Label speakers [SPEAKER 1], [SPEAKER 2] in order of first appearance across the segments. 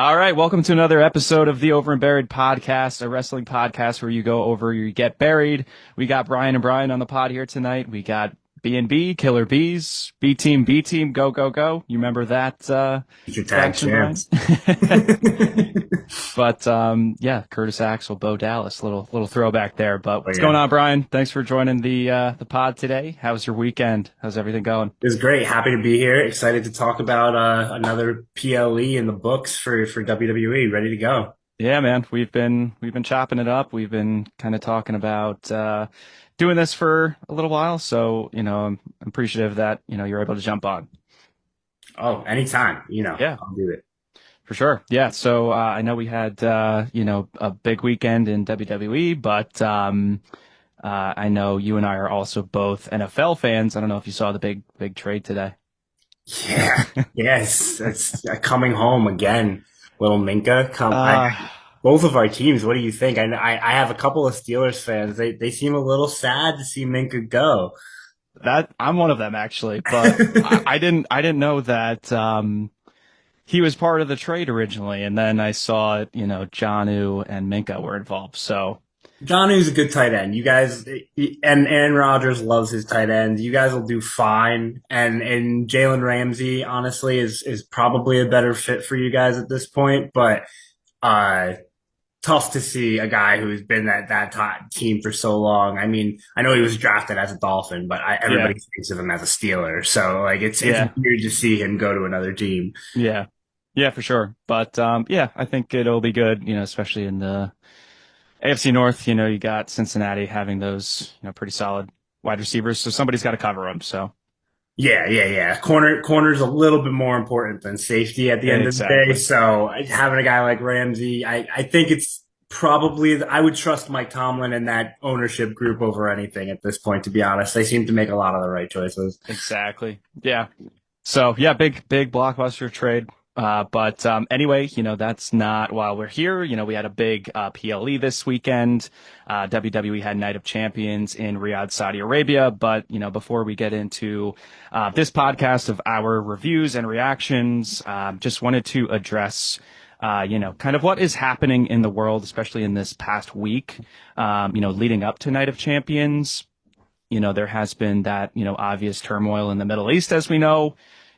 [SPEAKER 1] All right, welcome to another episode of the Over and Buried podcast, a wrestling podcast where you go over, you get buried. We got Brian and Brian on the pod here tonight. We got B&B, Killer Bees, B Team, go, go, go. You remember that
[SPEAKER 2] Future tag
[SPEAKER 1] faction, Brian?
[SPEAKER 2] champs.
[SPEAKER 1] But yeah, Curtis Axel, Bo Dallas, little throwback there. But
[SPEAKER 2] Oh
[SPEAKER 1] what's going
[SPEAKER 2] yeah,
[SPEAKER 1] on, Brian? Thanks for joining the pod today. How's your weekend? How's everything going?
[SPEAKER 2] it was great. Happy to be here. Excited to talk about another PLE in the books for WWE. Ready to go.
[SPEAKER 1] Yeah, man, we've been chopping it up. We've been kind of talking about doing this for a little while, so I'm appreciative that you're able to jump on.
[SPEAKER 2] Oh, anytime.
[SPEAKER 1] Yeah,
[SPEAKER 2] I'll do it.
[SPEAKER 1] for sure. Yeah, so I know we had a big weekend in WWE, but I know you and I are also both NFL fans. I don't know if you saw the big trade today.
[SPEAKER 2] Yeah, yes, it's coming home again. Little Minka,
[SPEAKER 1] Uh,
[SPEAKER 2] both of our teams. What do you think? I have a couple of Steelers fans. They seem a little sad to see Minka go.
[SPEAKER 1] that I'm one of them actually, but I didn't know that. He was part of the trade originally, and then I saw, Jonnu and Minka were involved. So
[SPEAKER 2] Johnny's a good tight end. You guys, and Aaron Rodgers loves his tight ends. You guys will do fine. And Jalen Ramsey, honestly, is probably a better fit for you guys at this point. But uh, tough to see a guy who's been at that team for so long. I mean, I know he was drafted as a Dolphin, but
[SPEAKER 1] yeah,
[SPEAKER 2] everybody thinks of him as a Steeler. So like, it's
[SPEAKER 1] yeah,
[SPEAKER 2] weird to see him go to another team.
[SPEAKER 1] yeah, yeah, for sure. But yeah, I think it'll be good, especially in the AFC North. You got Cincinnati having those, pretty solid wide receivers, so somebody's got to cover them. So
[SPEAKER 2] Yeah, yeah, yeah. Corner's a little bit more important than safety at the end of the day.
[SPEAKER 1] exactly.
[SPEAKER 2] So having a guy like Ramsey, I think it's probably I would trust Mike Tomlin and that ownership group over anything at this point. To be honest, they seem to make a lot of the right choices.
[SPEAKER 1] Exactly. Yeah. So yeah, big blockbuster trade. But anyway, that's not while we're here. We had a big PLE this weekend. WWE had Night of Champions in Riyadh, Saudi Arabia. But before we get into this podcast of our reviews and reactions, just wanted to address. Kind of what is happening in the world, especially in this past week, leading up to Night of Champions. There has been that, obvious turmoil in the Middle East, as we know.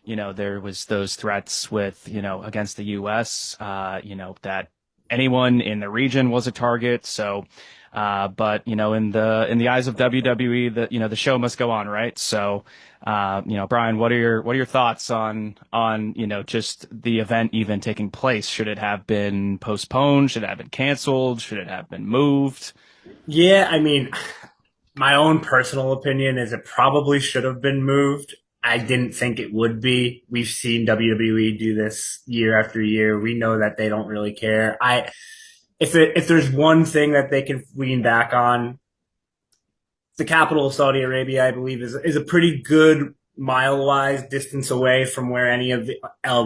[SPEAKER 1] There was those threats with, against the U.S., that anyone in the region was a target. So, but, in the eyes of WWE, the show must go on, right? So, Brian, what are your thoughts on, just the event even taking place? Should it have been postponed? Should it have been canceled? Should it have been moved?
[SPEAKER 2] Yeah, I mean, my own personal opinion is it probably should have been moved. I didn't think it would be. We've seen WWE do this year after year. We know that they don't really care. If there's one thing that they can lean back on, the capital of Saudi Arabia, I believe, is a pretty good mile wise distance away from where any of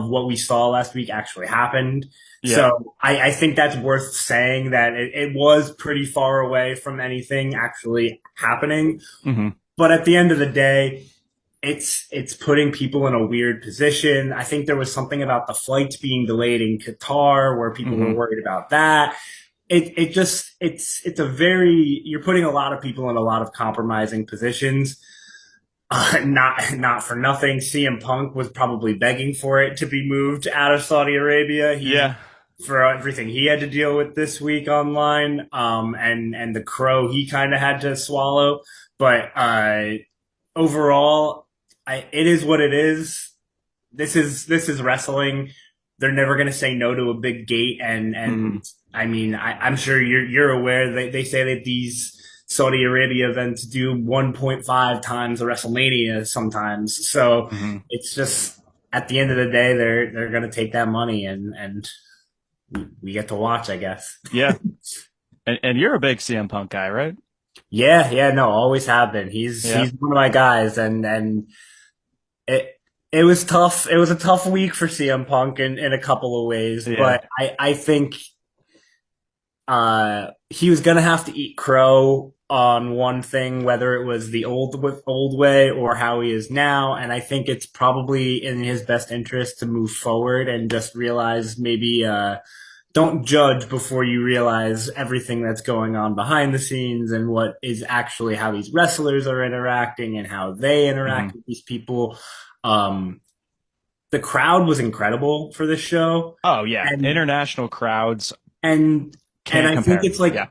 [SPEAKER 2] what we saw last week actually happened.
[SPEAKER 1] Yeah.
[SPEAKER 2] So I think that's worth saying that it was pretty far away from anything actually happening.
[SPEAKER 1] Hmm.
[SPEAKER 2] But at the end of the day, it's putting people in a weird position. I think there was something about the flights being delayed in Qatar where people were
[SPEAKER 1] Hmm.
[SPEAKER 2] worried about that. It just it's a very you're putting a lot of people in a lot of compromising positions. Not for nothing. CM Punk was probably begging for it to be moved out of Saudi Arabia. He
[SPEAKER 1] Yeah.
[SPEAKER 2] for everything he had to deal with this week online, and the crow he kind of had to swallow. But overall, it is what it is. This is wrestling. They're never going to say no to a big gate,
[SPEAKER 1] Hmm.
[SPEAKER 2] and I mean, I'm sure you're aware they say that these Saudi Arabia events do 1.5 times the WrestleMania sometimes. So
[SPEAKER 1] Hmm.
[SPEAKER 2] it's just at the end of the day, they're going to take that money and we get to watch, I guess.
[SPEAKER 1] Yeah. And you're a big CM Punk guy, right?
[SPEAKER 2] Yeah, yeah, no, always have been.
[SPEAKER 1] Yeah.
[SPEAKER 2] He's one of my guys, and it was tough. It was a tough week for CM Punk in a couple of ways,
[SPEAKER 1] Yeah.
[SPEAKER 2] but I think he was gonna have to eat crow on one thing, whether it was the old way or how he is now. And I think it's probably in his best interest to move forward and just realize maybe don't judge before you realize everything that's going on behind the scenes and what is actually how these wrestlers are interacting and how they
[SPEAKER 1] Hmm.
[SPEAKER 2] interact with these people. Um, the crowd was incredible for this show,
[SPEAKER 1] Oh yeah,
[SPEAKER 2] and
[SPEAKER 1] international crowds
[SPEAKER 2] and and
[SPEAKER 1] can't
[SPEAKER 2] I think
[SPEAKER 1] compare.
[SPEAKER 2] it's like
[SPEAKER 1] Yeah.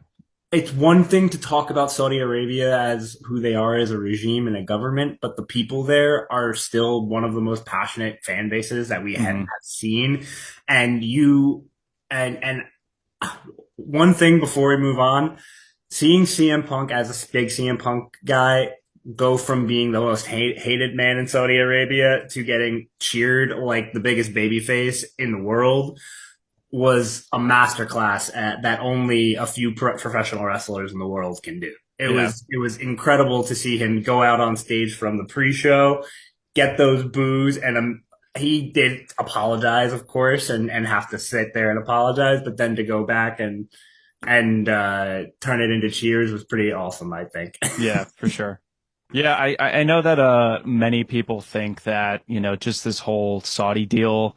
[SPEAKER 2] it's one thing to talk about Saudi Arabia as who they are as a regime and a government, but the people there are still one of the most passionate fan bases that we have
[SPEAKER 1] Hmm.
[SPEAKER 2] seen. And you and one thing before we move on, seeing CM Punk as a big CM Punk guy go from being the most hated man in Saudi Arabia to getting cheered like the biggest babyface in the world was a masterclass that only a few professional wrestlers in the world can do.
[SPEAKER 1] Yeah.
[SPEAKER 2] It was incredible to see him go out on stage from the pre-show, get those boos, and he did apologize, of course, and have to sit there and apologize, but then to go back and turn it into cheers was pretty awesome, I think.
[SPEAKER 1] Yeah, for sure. Yeah, I know that many people think that, just this whole Saudi deal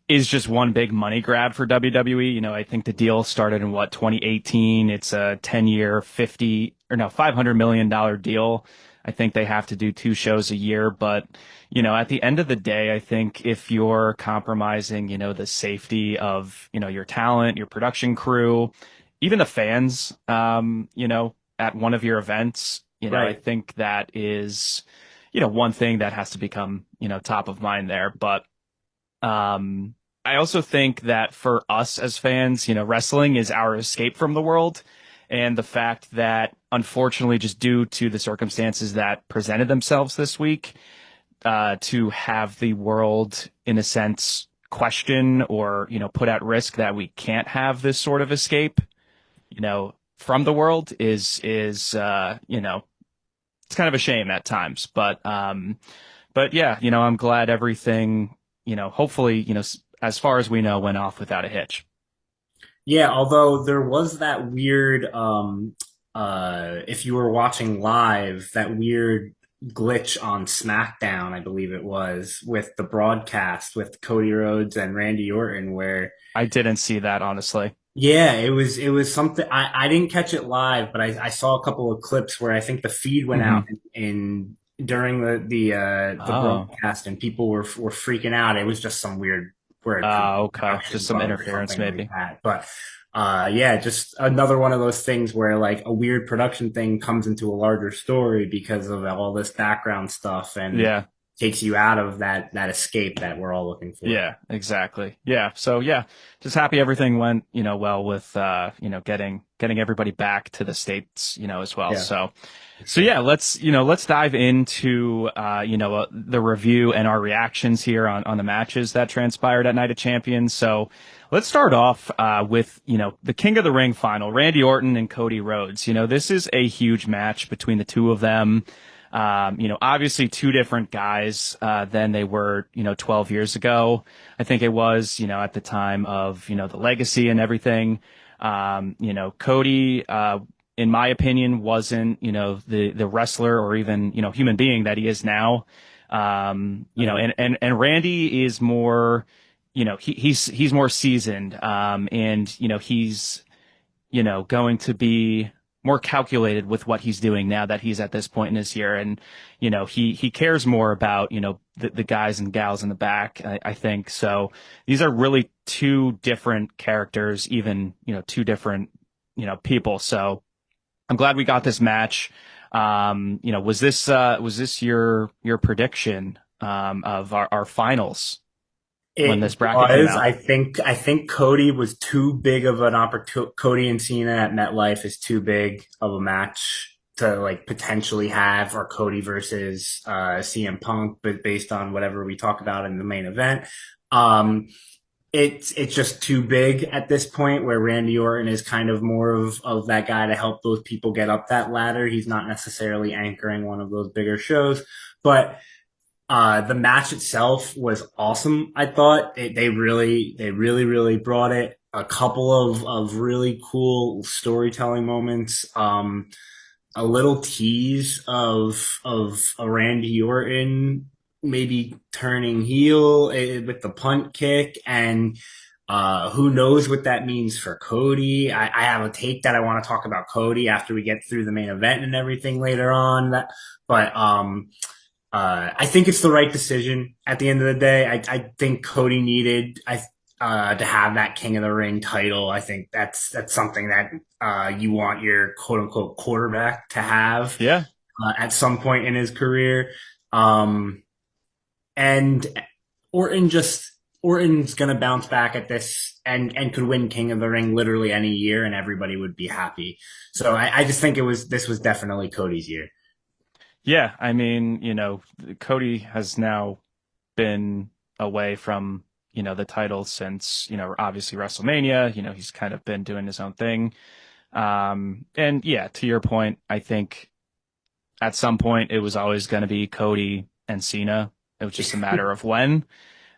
[SPEAKER 1] is just one big money grab for WWE. I think the deal started in what, 2018. It's a 10-year, 50 or no, $500 million deal. I think they have to do two shows a year, but at the end of the day, I think if you're compromising, the safety of, your talent, your production crew, even the fans, at one of your events, I
[SPEAKER 2] Right.
[SPEAKER 1] think that is, one thing that has to become, top of mind there. But I also think that for us as fans, wrestling is our escape from the world. And the fact that, unfortunately, just due to the circumstances that presented themselves this week, to have the world, in a sense, question or, put at risk that we can't have this sort of escape, from the world is it's kind of a shame at times. But yeah, I'm glad everything, hopefully, as far as we know, went off without a hitch.
[SPEAKER 2] Yeah, although there was that weird if you were watching live, that weird glitch on SmackDown, I believe it was, with the broadcast with Cody Rhodes and Randy Orton where
[SPEAKER 1] I didn't see that, honestly.
[SPEAKER 2] yeah, it was something I didn't catch it live, but I saw a couple of clips where I think the feed went out
[SPEAKER 1] Hmm.
[SPEAKER 2] in during the
[SPEAKER 1] Oh,
[SPEAKER 2] broadcast and people were freaking out. It was just some weird
[SPEAKER 1] okay. Just
[SPEAKER 2] production
[SPEAKER 1] some
[SPEAKER 2] bug or
[SPEAKER 1] interference,
[SPEAKER 2] something like
[SPEAKER 1] maybe.
[SPEAKER 2] that. But yeah, just another one of those things where like a weird production thing comes into a larger story because of all this background stuff and
[SPEAKER 1] Yeah.
[SPEAKER 2] takes you out of that escape that we're all looking for.
[SPEAKER 1] Yeah, exactly. Yeah. So yeah, just happy everything went, well with getting everybody back to the States, as well.
[SPEAKER 2] Yeah, for
[SPEAKER 1] So
[SPEAKER 2] sure.
[SPEAKER 1] yeah, let's dive into the review and our reactions here on the matches that transpired at Night of Champions. So let's start off with the King of the Ring final, Randy Orton and Cody Rhodes. This is a huge match between the two of them. Obviously two different guys than they were 12 years ago. I think it was at the time of the legacy and everything. Cody. In my opinion, wasn't, the wrestler or even, human being that he is now.
[SPEAKER 2] Right.
[SPEAKER 1] And Randy is more, he's more seasoned. And, he's, going to be more calculated with what he's doing now that he's at this point in his year. And, he cares more about, the guys and gals in the back, I think. So these are really two different characters, even, two different, people. So, I'm glad we got this match. Was this your prediction of our finals when
[SPEAKER 2] It
[SPEAKER 1] this bracket came
[SPEAKER 2] was.
[SPEAKER 1] out?
[SPEAKER 2] I think Cody was too big of an opportunity. Cody and Cena at MetLife is too big of a match to like potentially have, or Cody versus CM Punk, but based on whatever we talk about in the main event. Um, it's just too big at this point where Randy Orton is kind of more of that guy to help those people get up that ladder. He's not necessarily anchoring one of those bigger shows, but the match itself was awesome. I thought they really brought it. a couple of really cool storytelling moments. A little tease of a Randy Orton maybe turning heel with the punt kick, and who knows what that means for Cody. I have a take that I want to talk about Cody after we get through the main event and everything later on. But I think it's the right decision at the end of the day. I think Cody needed to have that King of the Ring title. I think that's something that you want your quote unquote quarterback to have
[SPEAKER 1] Yeah.
[SPEAKER 2] at some point in his career. Um, and Orton just Orton's gonna bounce back at this and could win King of the Ring literally any year, and everybody would be happy. So I just think this was definitely Cody's year.
[SPEAKER 1] Yeah. I mean, Cody has now been away from, the title since, obviously WrestleMania. He's kind of been doing his own thing. And yeah, to your point, I think at some point it was always going to be Cody and Cena. It was just a matter of when.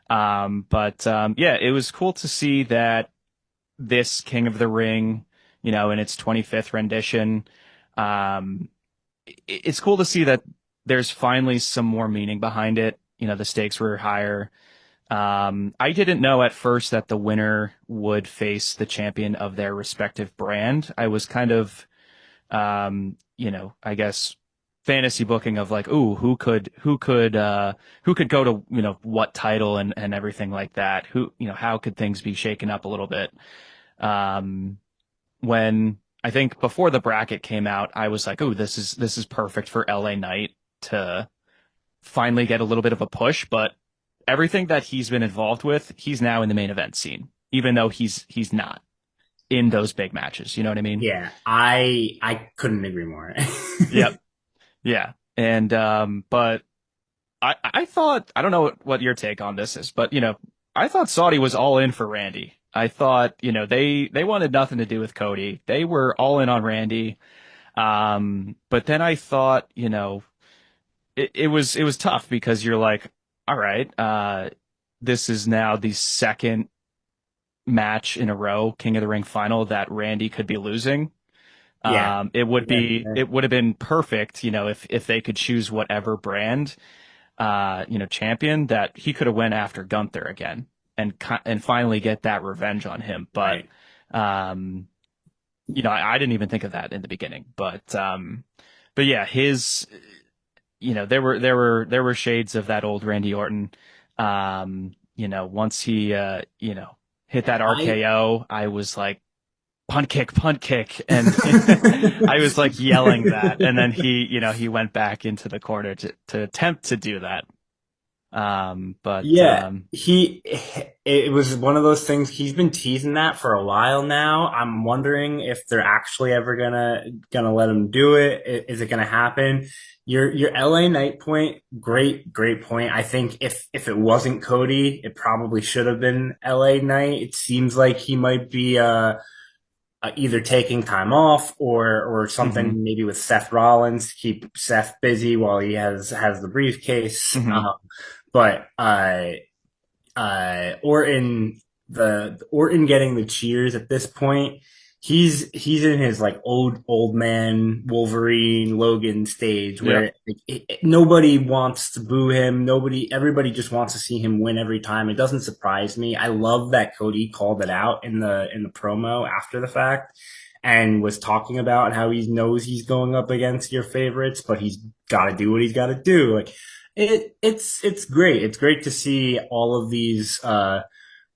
[SPEAKER 1] But yeah, it was cool to see that this King of the Ring, in its 25th rendition, um, it's cool to see that there's finally some more meaning behind it. The stakes were higher. I didn't know at first that the winner would face the champion of their respective brand. I was kind of, I guess fantasy booking of like, ooh, who could go to, what title and everything like that. How could things be shaken up a little bit? Um, when I think before the bracket came out, I was like, ooh, this is perfect for LA Knight to finally get a little bit of a push, but everything that he's been involved with, he's now in the main event scene, even though he's not in those big matches. You know what I mean?
[SPEAKER 2] Yeah, I couldn't agree more.
[SPEAKER 1] Yep. Yeah. And but I thought I don't know what your take on this is, but I thought Saudi was all in for Randy. I thought, they wanted nothing to do with Cody. They were all in on Randy. But then I thought, it was tough because you're like, all right, this is now the second match in a row, King of the Ring final that Randy could be losing.
[SPEAKER 2] Yeah,
[SPEAKER 1] It would have been perfect, if they could choose whatever brand, champion that he could have went after Gunther again and finally get that revenge on him. But,
[SPEAKER 2] right.
[SPEAKER 1] um, I didn't even think of that in the beginning, but yeah, there were shades of that old Randy Orton. Once he, hit that
[SPEAKER 2] I
[SPEAKER 1] RKO, I was like, punt kick. And I was like yelling that. And then he went back into the corner to attempt to do that. But,
[SPEAKER 2] Yeah, it was one of those things. He's been teasing that for a while now. I'm wondering if they're actually ever gonna let him do it. Is it gonna happen? Your LA Knight point, great point. I think if it wasn't Cody, it probably should have been LA Knight. It seems like he might be either taking time off or
[SPEAKER 1] mhm,
[SPEAKER 2] something maybe with Seth Rollins to keep Seth busy while he has the briefcase.
[SPEAKER 1] mhm,
[SPEAKER 2] But Orton, the Orton getting the cheers at this point, he's in his like old man Wolverine Logan stage
[SPEAKER 1] yep,
[SPEAKER 2] where nobody wants to boo him. Everybody just wants to see him win every time. It doesn't surprise me. I love that Cody called it out in the promo after the fact and was talking about how he knows he's going up against your favorites, but he's got to do what he's got to do. Like it's great. It's great to see all of these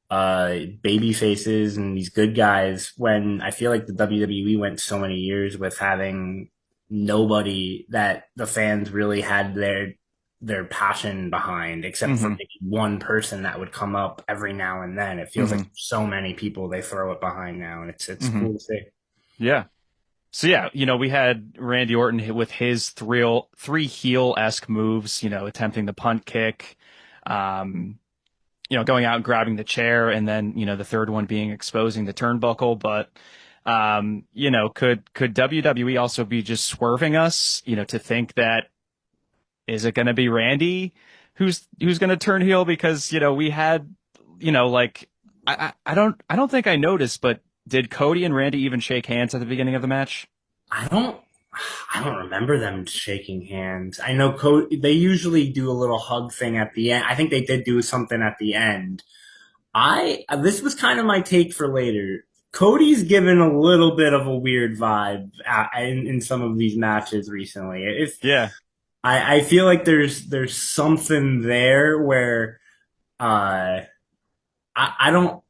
[SPEAKER 2] baby faces and these good guys when I feel like the WWE went so many years with having nobody that the fans really had their passion behind, except for
[SPEAKER 1] mhm,
[SPEAKER 2] maybe one person that would come up every now and then. It feels like
[SPEAKER 1] mhm,
[SPEAKER 2] so many people they throw it behind now, and it's
[SPEAKER 1] mhm.
[SPEAKER 2] cool to see.
[SPEAKER 1] Yeah. So yeah, we had Randy Orton with his three heel-esque moves, attempting the punt kick, um, going out and grabbing the chair, and then, the third one being exposing the turnbuckle. But, could WWE also be just swerving us, to think that is it going to be Randy who's going to turn heel? Because, we had, like I don't think I noticed, but did Cody and Randy even shake hands at the beginning of the match?
[SPEAKER 2] I don't I don't remember them shaking hands. I know they usually do a little hug thing at the end. I think they did do something at the end. I This was kind of my take for later. Cody's given a little bit of a weird vibe in some of these matches recently. If
[SPEAKER 1] Yeah.
[SPEAKER 2] I feel like there's something there where I don't.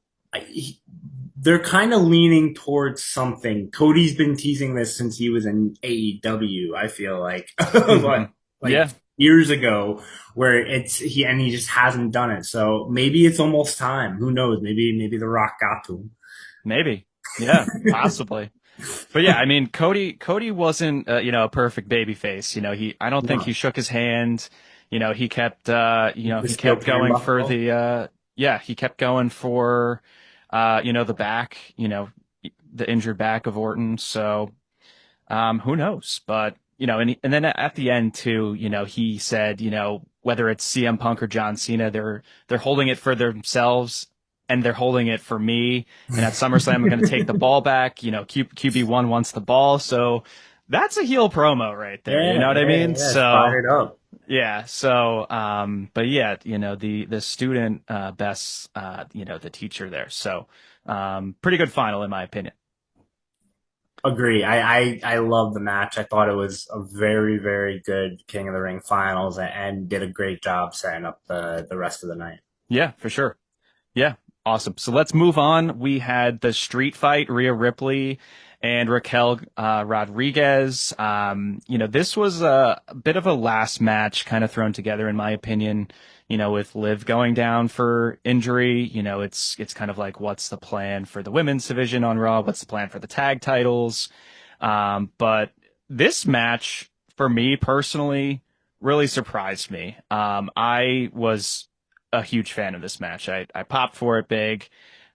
[SPEAKER 2] They're kind of leaning towards something. Cody's been teasing this since he was in AEW. I feel like,
[SPEAKER 1] Hmm.
[SPEAKER 2] like
[SPEAKER 1] Yeah,
[SPEAKER 2] years ago, where he just hasn't done it. So maybe it's almost time. Who knows? Maybe The Rock got to
[SPEAKER 1] maybe. Yeah, possibly. But yeah, I mean, Cody wasn't, a perfect baby face. I don't think
[SPEAKER 2] him.
[SPEAKER 1] he shook his hand.
[SPEAKER 2] The
[SPEAKER 1] He
[SPEAKER 2] steel
[SPEAKER 1] kept going for
[SPEAKER 2] turnbuckle.
[SPEAKER 1] he kept going for, the back, the injured back of Orton. So, who knows? But, and then at the end too, he said, whether it's CM Punk or John Cena, they're holding it for themselves and they're holding it for me. And at SummerSlam, I'm going to take the ball back. QB1 wants the ball. So that's a heel promo right there. You know what I mean?
[SPEAKER 2] It's
[SPEAKER 1] So
[SPEAKER 2] fired up.
[SPEAKER 1] yeah. So, but yeah, the student, best, the teacher there. So, pretty good final in my opinion.
[SPEAKER 2] Agree. I love the match. I thought it was a very, very good King of the Ring finals and did a great job setting up the rest of the night.
[SPEAKER 1] Yeah, for sure. Yeah, awesome. So let's move on. We had the street fight, Rhea Ripley and Raquel Rodriguez. This was a bit of a last match kind of thrown together, in my opinion. With Liv going down for injury, it's kind of like, what's the plan for the women's division on Raw? What's the plan for the tag titles? But this match, for me personally, really surprised me. I was a huge fan of this match. I popped for it big.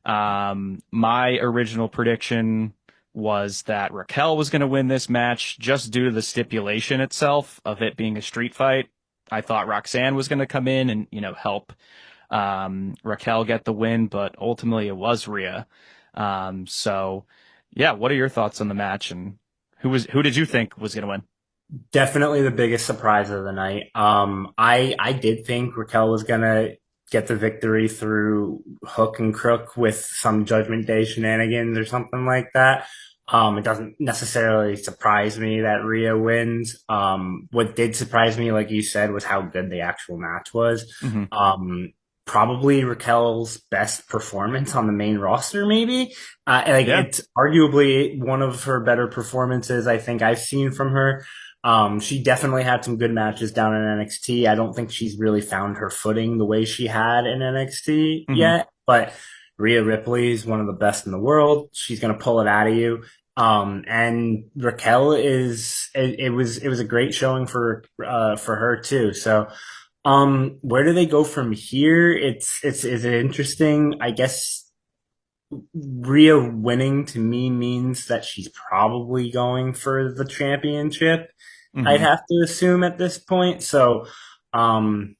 [SPEAKER 1] My original prediction was that Raquel was going to win this match just due to the stipulation itself of it being a street fight. I thought Roxanne was going to come in and, help Raquel get the win, but ultimately it was Rhea. So yeah, what are your thoughts on the match and who did you think was going to win?
[SPEAKER 2] Definitely the biggest surprise of the night. I did think Raquel was gonna get the victory through hook and crook with some Judgment Day shenanigans or something like that. It doesn't necessarily surprise me that Rhea wins. What did surprise me, like you said, was how good the actual match was.
[SPEAKER 1] Hmm.
[SPEAKER 2] Um, Probably Raquel's best performance on the main roster, maybe.
[SPEAKER 1] Yeah.
[SPEAKER 2] It's arguably one of her better performances I think I've seen from her. She definitely had some good matches down in NXT. I don't think she's really found her footing the way she had in NXT
[SPEAKER 1] Hmm.
[SPEAKER 2] yet, but Rhea Ripley is one of the best in the world. She's going to pull it out of you. And Raquel it was a great showing for her too. So, where do they go from here? Is it interesting? I guess Rhea winning to me means that she's probably going for the championship. I'd
[SPEAKER 1] Hmm.
[SPEAKER 2] have to assume at this point. So, um,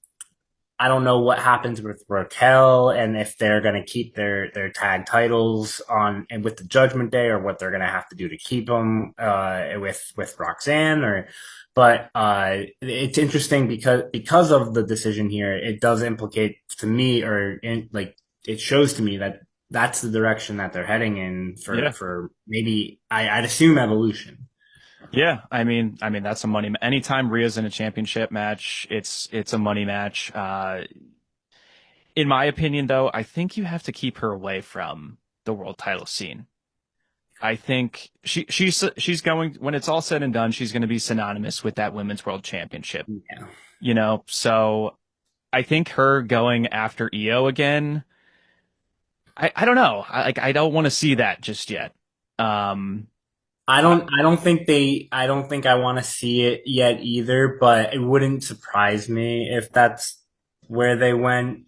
[SPEAKER 2] I don't know what happens with Raquel and if they're going to keep their tag titles on and with the Judgment Day or what they're going to have to do to keep them with Roxanne or. But it's interesting because of the decision here, it does implicate to me like it shows to me that that's the direction that they're heading in
[SPEAKER 1] Yeah.
[SPEAKER 2] for maybe I'd assume evolution.
[SPEAKER 1] Yeah, I mean that's a money. Anytime Rhea's in a championship match, it's a money match. In my opinion, though, I think you have to keep her away from the world title scene. I think she's going when it's all said and done, she's going to be synonymous with that women's world championship.
[SPEAKER 2] Yeah.
[SPEAKER 1] So I think her going after Io again. I don't know. I don't want to see that just yet. Um, I,
[SPEAKER 2] I don't think I want to see it yet either, but it wouldn't surprise me if that's where they went.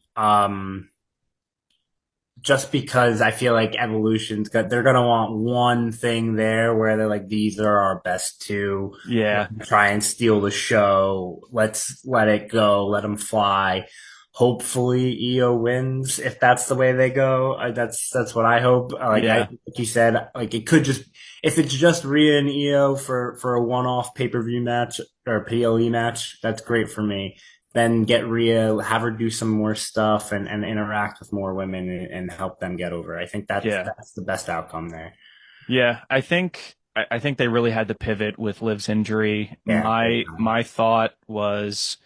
[SPEAKER 2] Just because I feel like they're going to want one thing there where they're like, these are our best two.
[SPEAKER 1] yeah.
[SPEAKER 2] Try and steal the show. Let's let it go. Let them fly. hopefully Io wins if that's the way they go. That's what I hope.
[SPEAKER 1] Yeah,
[SPEAKER 2] Like you said, like it could just if it's just Rhea and Io for a one-off pay-per-view match or PLE match, that's great for me. Then get Rhea, have her do some more stuff and interact with more women and help them get over. I think
[SPEAKER 1] yeah,
[SPEAKER 2] that's the best outcome there.
[SPEAKER 1] yeah. I think they really had to pivot with Liv's injury.
[SPEAKER 2] Yeah, big
[SPEAKER 1] My thought was,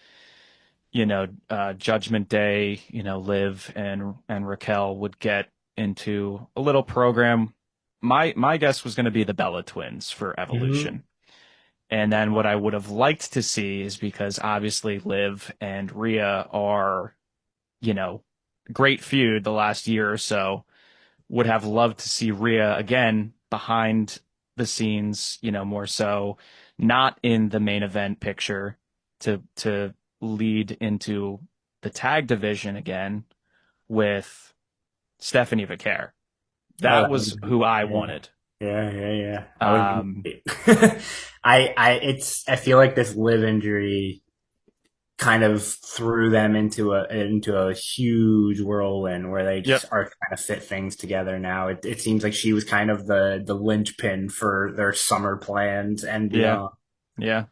[SPEAKER 1] Judgment Day, Liv and Raquel would get into a little program. My guess was going to be the Bella twins for
[SPEAKER 2] time.
[SPEAKER 1] Evolution. And then what I would have liked to see is because obviously Liv and Rhea are, you know, great feud the last year or so. Would have loved to see Rhea again behind the scenes, more so, not in the main event picture to lead into the tag division again with Stephanie Vaquer.
[SPEAKER 2] Oh,
[SPEAKER 1] That was who I
[SPEAKER 2] yeah,
[SPEAKER 1] wanted.
[SPEAKER 2] yeah. I was,
[SPEAKER 1] Um,
[SPEAKER 2] I feel like this live injury kind of threw them into a huge whirlwind where they just
[SPEAKER 1] yep,
[SPEAKER 2] are trying to fit things together now. It seems like she was kind of the linchpin for their summer plans and
[SPEAKER 1] yeah,
[SPEAKER 2] beyond.
[SPEAKER 1] yeah.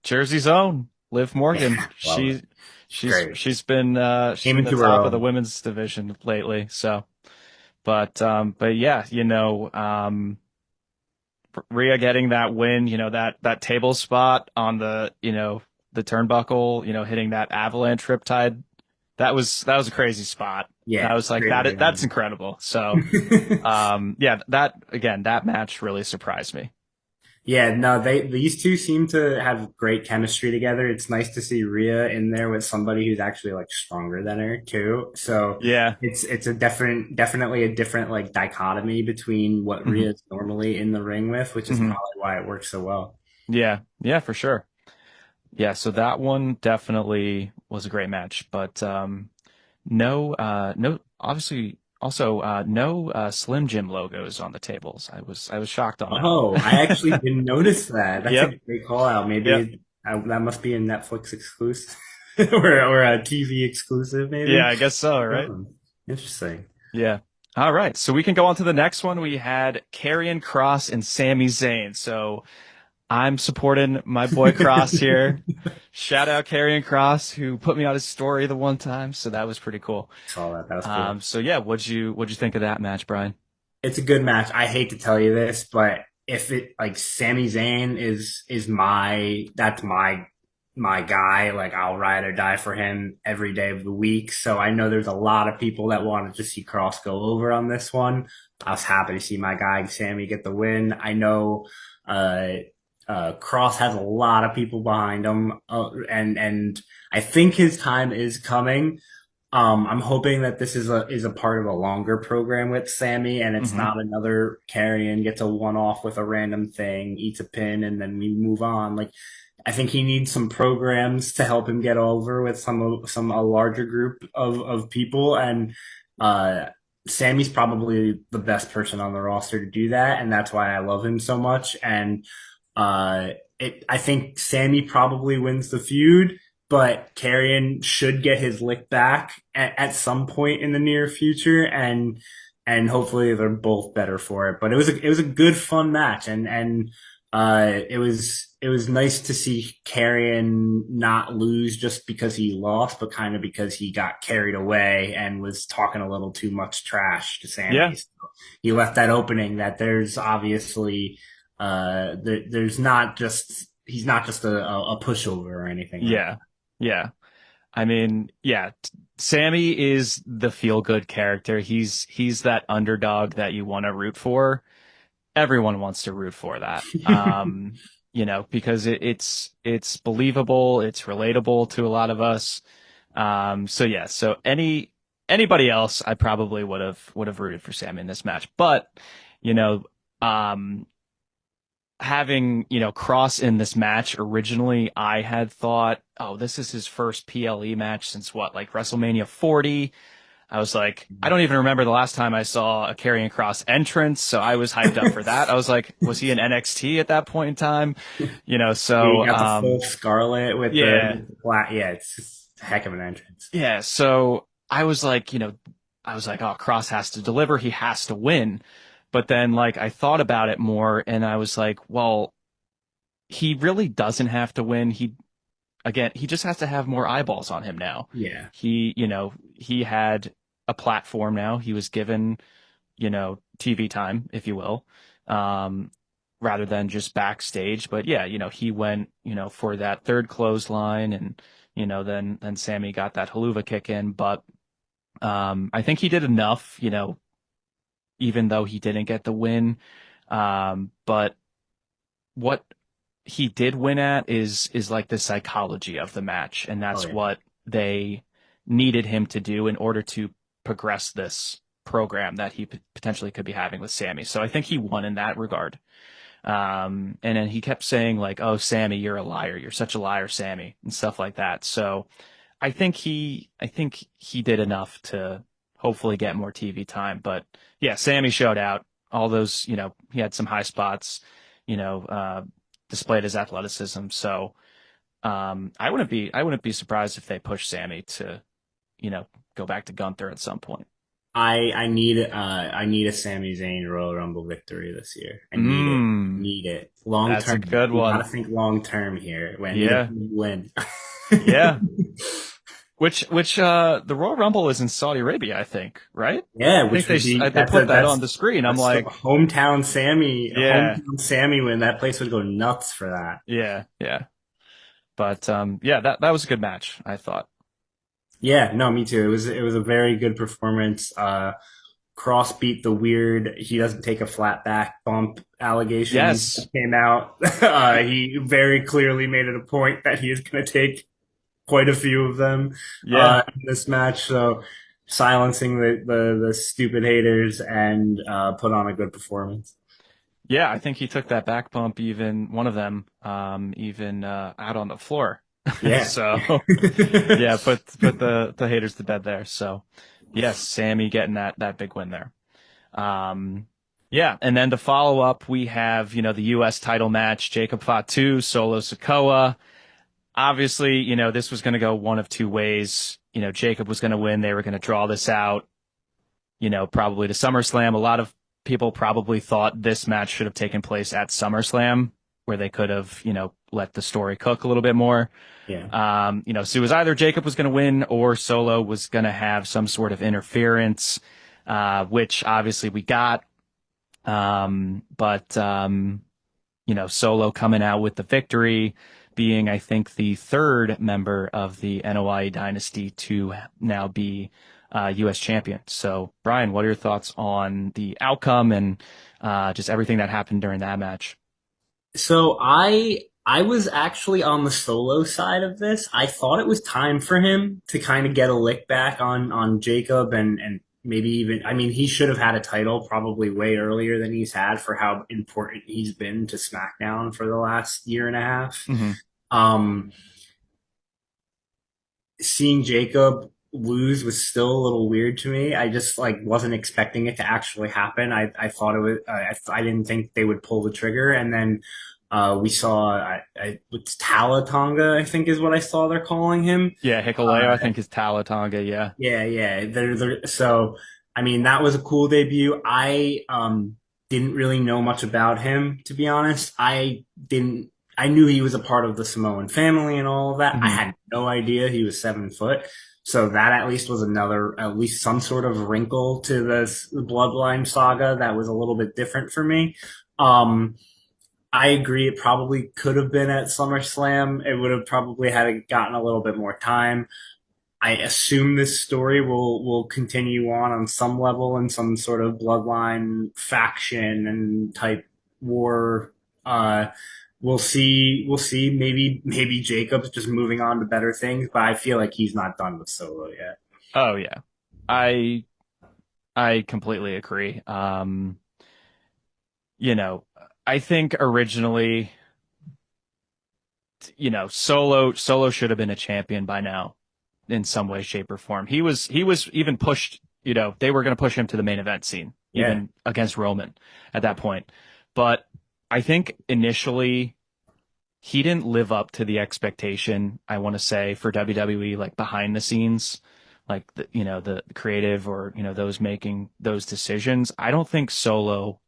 [SPEAKER 1] Jersey's own Liv Morgan.
[SPEAKER 2] Yeah, love it. It's great.
[SPEAKER 1] She's
[SPEAKER 2] Came
[SPEAKER 1] been the
[SPEAKER 2] into her
[SPEAKER 1] top of the
[SPEAKER 2] own.
[SPEAKER 1] women's division lately. So, but yeah, Rhea getting that win, that table spot on the turnbuckle, hitting that avalanche riptide. That was a crazy spot.
[SPEAKER 2] Yeah,
[SPEAKER 1] I was like,
[SPEAKER 2] great
[SPEAKER 1] that's
[SPEAKER 2] rebound.
[SPEAKER 1] incredible. So, yeah, that match really surprised me.
[SPEAKER 2] Yeah, no, these two seem to have great chemistry together. It's nice to see Rhea in there with somebody who's actually like stronger than her too. So
[SPEAKER 1] Yeah.
[SPEAKER 2] it's a definitely a different like dichotomy between what
[SPEAKER 1] hmm
[SPEAKER 2] Rhea is normally in the ring with, which is
[SPEAKER 1] hmm
[SPEAKER 2] probably why it works so well.
[SPEAKER 1] Yeah. Yeah, for sure. Yeah. So that one definitely was a great match, but, no, obviously also, no, Slim Jim logos on the tables. I was shocked on that one.
[SPEAKER 2] Oh, I actually didn't notice that. That's a
[SPEAKER 1] Yep.
[SPEAKER 2] great call out.
[SPEAKER 1] Yep.
[SPEAKER 2] That must be a Netflix exclusive or a TV exclusive,
[SPEAKER 1] Yeah,
[SPEAKER 2] maybe.
[SPEAKER 1] I guess so, right?
[SPEAKER 2] Oh, interesting.
[SPEAKER 1] Yeah. All right. So we can go on to the next one. We had Karrion Kross and Sami Zayn. So I'm supporting my boy Cross here. Shout out Karrion Kross, who put me on his story the one time. So that was pretty cool.
[SPEAKER 2] Saw that. That was cool.
[SPEAKER 1] So yeah, what'd you think of that match, Brian?
[SPEAKER 2] It's a good match. I hate to tell you this, but if it like Sami Zayn is that's my guy. Like I'll ride or die for him every day of the week. So I know there's a lot of people that wanted to see Cross go over on this one. I was happy to see my guy Sammy get the win. I know uh Cross has a lot of people behind him, and I think his time is coming. I'm hoping that this is a part of a longer program with Sammy, and it's
[SPEAKER 1] hmm
[SPEAKER 2] not another carry-in gets a one-off with a random thing, eats a pin, and then we move on. Like, I think he needs some programs to help him get over with some a larger group of people, and uh, Sammy's probably the best person on the roster to do that, and that's why I love him so much. And uh, I think Sammy probably wins the feud, but Carrion should get his lick back at some point in the near future, and hopefully they're both better for it. But it was a good fun match, and it was nice to see Carrion not lose just because he lost, but kind of because he got carried away and was talking a little too much trash to Sammy.
[SPEAKER 1] Yeah.
[SPEAKER 2] So he left that opening that there's obviously there's not just he's not just a pushover or anything like
[SPEAKER 1] Yeah. Yeah. I mean, yeah, Sammy is the feel good character. He's that underdog that you want to root for. Everyone wants to root for that.
[SPEAKER 2] that.
[SPEAKER 1] Because it's believable, it's relatable to a lot of us. So yeah, so anybody else, I probably would have rooted for Sammy in this match. But, you know, um, having, Cross in this match originally, I had thought, oh, this is his first PLE match since what, like WrestleMania 40. I was like, I don't even remember the last time I saw a Karrion Kross entrance, so I was hyped up for that. I was like, was he in NXT at that point in time?
[SPEAKER 2] Yeah, you
[SPEAKER 1] So
[SPEAKER 2] got the full Scarlet with
[SPEAKER 1] yeah,
[SPEAKER 2] the black. Yeah, it's just, Heck of an entrance.
[SPEAKER 1] Yeah, so I was like, I was like, oh, Cross has to deliver, he has to win. But then like I thought about it more and I was like, well, he really doesn't have to win. He just has to have more eyeballs on him now.
[SPEAKER 2] Yeah.
[SPEAKER 1] He had a platform now. He was given, TV time, if you will, um, rather than just backstage. But yeah, he went, for that third clothesline and, then Sammy got that haluva kick in. But I think he did enough, even though he didn't get the win. But what he did win at is like the psychology of the match, and
[SPEAKER 2] Oh
[SPEAKER 1] that's
[SPEAKER 2] yeah.
[SPEAKER 1] what they needed him to do in order to progress this program that he potentially could be having with Sammy. So I think he won in that regard. And then he kept saying like, "Oh, Sammy, you're a liar. You're such a liar, Sammy," and stuff like that. So I think he did enough to hopefully get more TV time. But yeah, Sammy showed out. All those, he had some high spots, you know, uh, displayed his athleticism. So I wouldn't be surprised if they push Sammy to, you know, go back to Gunther at some point.
[SPEAKER 2] I need a Sami Zayn Royal Rumble victory this year. I need it.
[SPEAKER 1] Mm,
[SPEAKER 2] Need it. Long
[SPEAKER 1] that's a
[SPEAKER 2] term.
[SPEAKER 1] good
[SPEAKER 2] We gotta
[SPEAKER 1] one.
[SPEAKER 2] think long term here. I need a
[SPEAKER 1] Yeah,
[SPEAKER 2] big win.
[SPEAKER 1] yeah. Which the Royal Rumble is in Saudi Arabia, I think, right?
[SPEAKER 2] Yeah,
[SPEAKER 1] I think
[SPEAKER 2] which would be
[SPEAKER 1] they put that on the screen. I'm
[SPEAKER 2] that's the
[SPEAKER 1] like, yeah,
[SPEAKER 2] hometown Sammy win. That place would go nuts for that.
[SPEAKER 1] yeah, yeah. But yeah, that was a good match, I thought.
[SPEAKER 2] Yeah, no, me too. It was a very good performance. Cross beat the weird he doesn't take a flat back bump allegations that
[SPEAKER 1] Yes.
[SPEAKER 2] came out. He very clearly made it a point that he is going to take quite a few of them
[SPEAKER 1] Yeah.
[SPEAKER 2] in this match. So silencing the stupid haters and put on a good performance.
[SPEAKER 1] Yeah, I think he took that back bump, even one of them, even out on the floor.
[SPEAKER 2] Yeah.
[SPEAKER 1] So yeah, put the haters to bed there. So yes, Sammy getting that big win there. Um, yeah, and then to follow up, we have, the US title match, Jacob Fatu, Solo Sikoa. Obviously, this was going to go one of two ways. Jacob was going to win. They were going to draw this out, probably to SummerSlam. A lot of people probably thought this match should have taken place at SummerSlam, where they could have, let the story cook a little bit more.
[SPEAKER 2] Yeah.
[SPEAKER 1] So it was either Jacob was going to win or Solo was going to have some sort of interference, which obviously we got. But Solo coming out with the victory, being, I think, the third member of the NOI dynasty to now be U.S. champion. So, Brian, what are your thoughts on the outcome and just everything that happened during that match?
[SPEAKER 2] So I was actually on the solo side of this. I thought it was time for him to kind of get a lick back on Jacob and maybe even I mean he should have had a title probably way earlier than he's had for how important he's been to SmackDown for the last year and a half.
[SPEAKER 1] Hmm.
[SPEAKER 2] Um, Seeing Jacob lose was still a little weird to me. I just like wasn't expecting it to actually happen. I thought it was I didn't think they would pull the trigger, and then we saw it's Talatonga, I think is what I saw they're calling him.
[SPEAKER 1] Yeah, Hikuleo, I think, is Talatonga. Yeah.
[SPEAKER 2] Yeah, yeah. So I mean that was a cool debut. I didn't really know much about him to be honest. I knew he was a part of the Samoan family and all of that. I
[SPEAKER 1] Hmm.
[SPEAKER 2] had no idea he was 7 foot. So that at least was at least some sort of wrinkle to this bloodline saga that was a little bit different for me. Um, I agree. It probably could have been at SummerSlam. It would have probably had gotten a little bit more time. I assume this story will continue on some level in some sort of bloodline faction and type war. We'll see. We'll see. Maybe Jacob's just moving on to better things, but I feel like he's not done with Solo yet.
[SPEAKER 1] Oh yeah, I I completely agree. You know, I think originally, Solo should have been a champion by now in some way, shape, or form. He was even pushed, they were going to push him to the main event scene,
[SPEAKER 2] Yeah,
[SPEAKER 1] even against Roman at that point. But I think initially he didn't live up to the expectation, I want to say, for WWE, like behind the scenes, like the creative or, those making those decisions. I don't think Solo,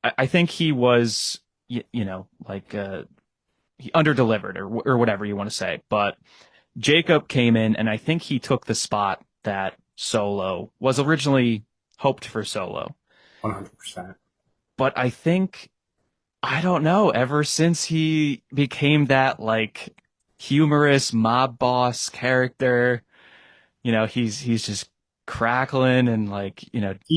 [SPEAKER 1] I think he was, like, he underdelivered or whatever you want to say. But Jacob came in and I think he took the spot that Solo was originally hoped for Solo.
[SPEAKER 2] 100%.
[SPEAKER 1] But I don't know, ever since he became that like humorous mob boss character, he's just crackling and like,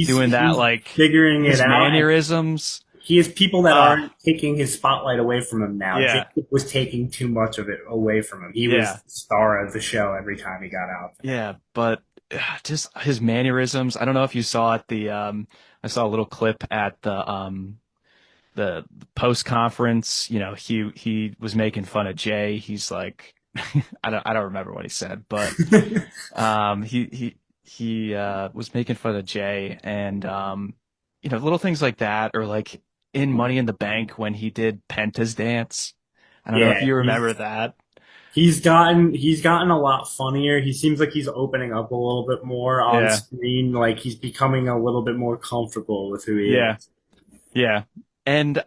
[SPEAKER 1] doing that
[SPEAKER 2] He's
[SPEAKER 1] like
[SPEAKER 2] figuring it
[SPEAKER 1] his
[SPEAKER 2] out, and
[SPEAKER 1] mannerisms.
[SPEAKER 2] he has people that
[SPEAKER 1] Uh,
[SPEAKER 2] aren't taking his spotlight away from him now.
[SPEAKER 1] yeah,
[SPEAKER 2] Jacob was taking too much of it away from him. He was
[SPEAKER 1] yeah,
[SPEAKER 2] the star of the show every time he got out there.
[SPEAKER 1] yeah. But just his mannerisms. I don't know if you saw it. I saw a little clip at the post conference. He was making fun of Jay. He's like, I don't remember what he said, but he was making fun of Jay, and little things like that, or like in Money in the Bank when he did Penta's dance. I don't know if
[SPEAKER 2] Yeah,
[SPEAKER 1] you remember that.
[SPEAKER 2] he's gotten a lot funnier. He seems like he's opening up a little bit more on
[SPEAKER 1] Yeah,
[SPEAKER 2] screen. Like he's becoming a little bit more comfortable with who he
[SPEAKER 1] yeah,
[SPEAKER 2] is.
[SPEAKER 1] yeah. And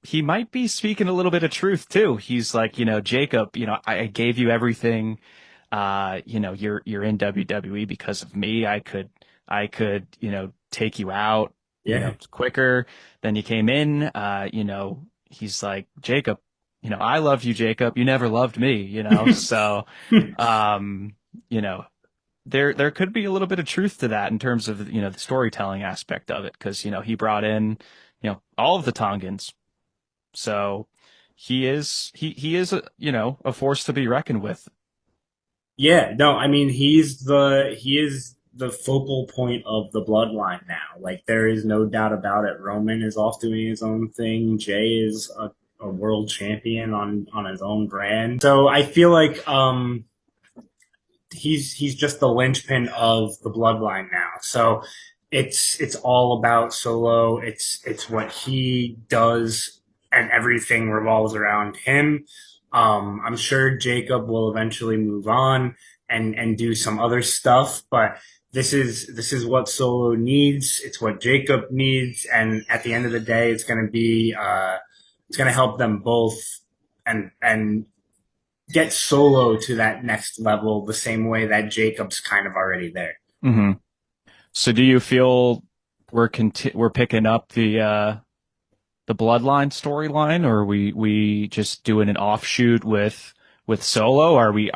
[SPEAKER 1] he might be speaking a little bit of truth too. He's like, Jacob, I gave you everything. You're in WWE because of me. I could, take you out,
[SPEAKER 2] Yeah.
[SPEAKER 1] quicker than you came in. He's like, Jacob, I loved you, Jacob. You never loved me, So, um, you know, there could be a little bit of truth to that in terms of, the storytelling aspect of it, because, he brought in, all of the Tongans. So he is a force to be reckoned with.
[SPEAKER 2] Yeah, no, I mean he is the focal point of the bloodline now. Like there is no doubt about it. Roman is off doing his own thing. Jay is a world champion on his own brand. So I feel like he's just the linchpin of the bloodline now. So it's all about Solo. It's what he does, and everything revolves around him. I'm sure Jacob will eventually move on and do some other stuff, but this is what Solo needs. It's what Jacob needs, and at the end of the day, it's gonna help them both and get Solo to that next level the same way that Jacob's kind of already there.
[SPEAKER 1] hmm So do you feel we're picking up the Bloodline storyline, or are we just doing an offshoot with Solo? Are we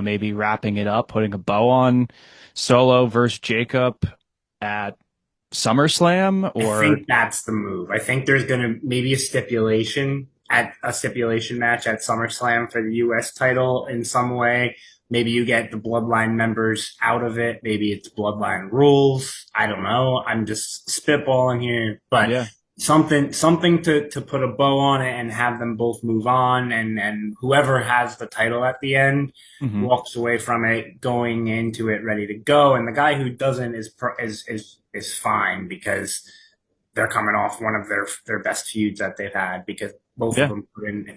[SPEAKER 1] maybe wrapping it up, putting a bow on Solo versus Jacob at SummerSlam,
[SPEAKER 2] I
[SPEAKER 1] or
[SPEAKER 2] think that's the move. I think there's going to maybe a stipulation match at SummerSlam for the US title in some way. Maybe you get the Bloodline members out of it. Maybe it's Bloodline rules. I don't know. I'm just spitballing here, but
[SPEAKER 1] yeah.
[SPEAKER 2] something to put a bow on it and have them both move on, and whoever has the title at the end
[SPEAKER 1] hmm
[SPEAKER 2] walks away from it going into it ready to go, and the guy who doesn't is fine because they're coming off one of their best feuds that they've had, because both of
[SPEAKER 1] Yeah.
[SPEAKER 2] them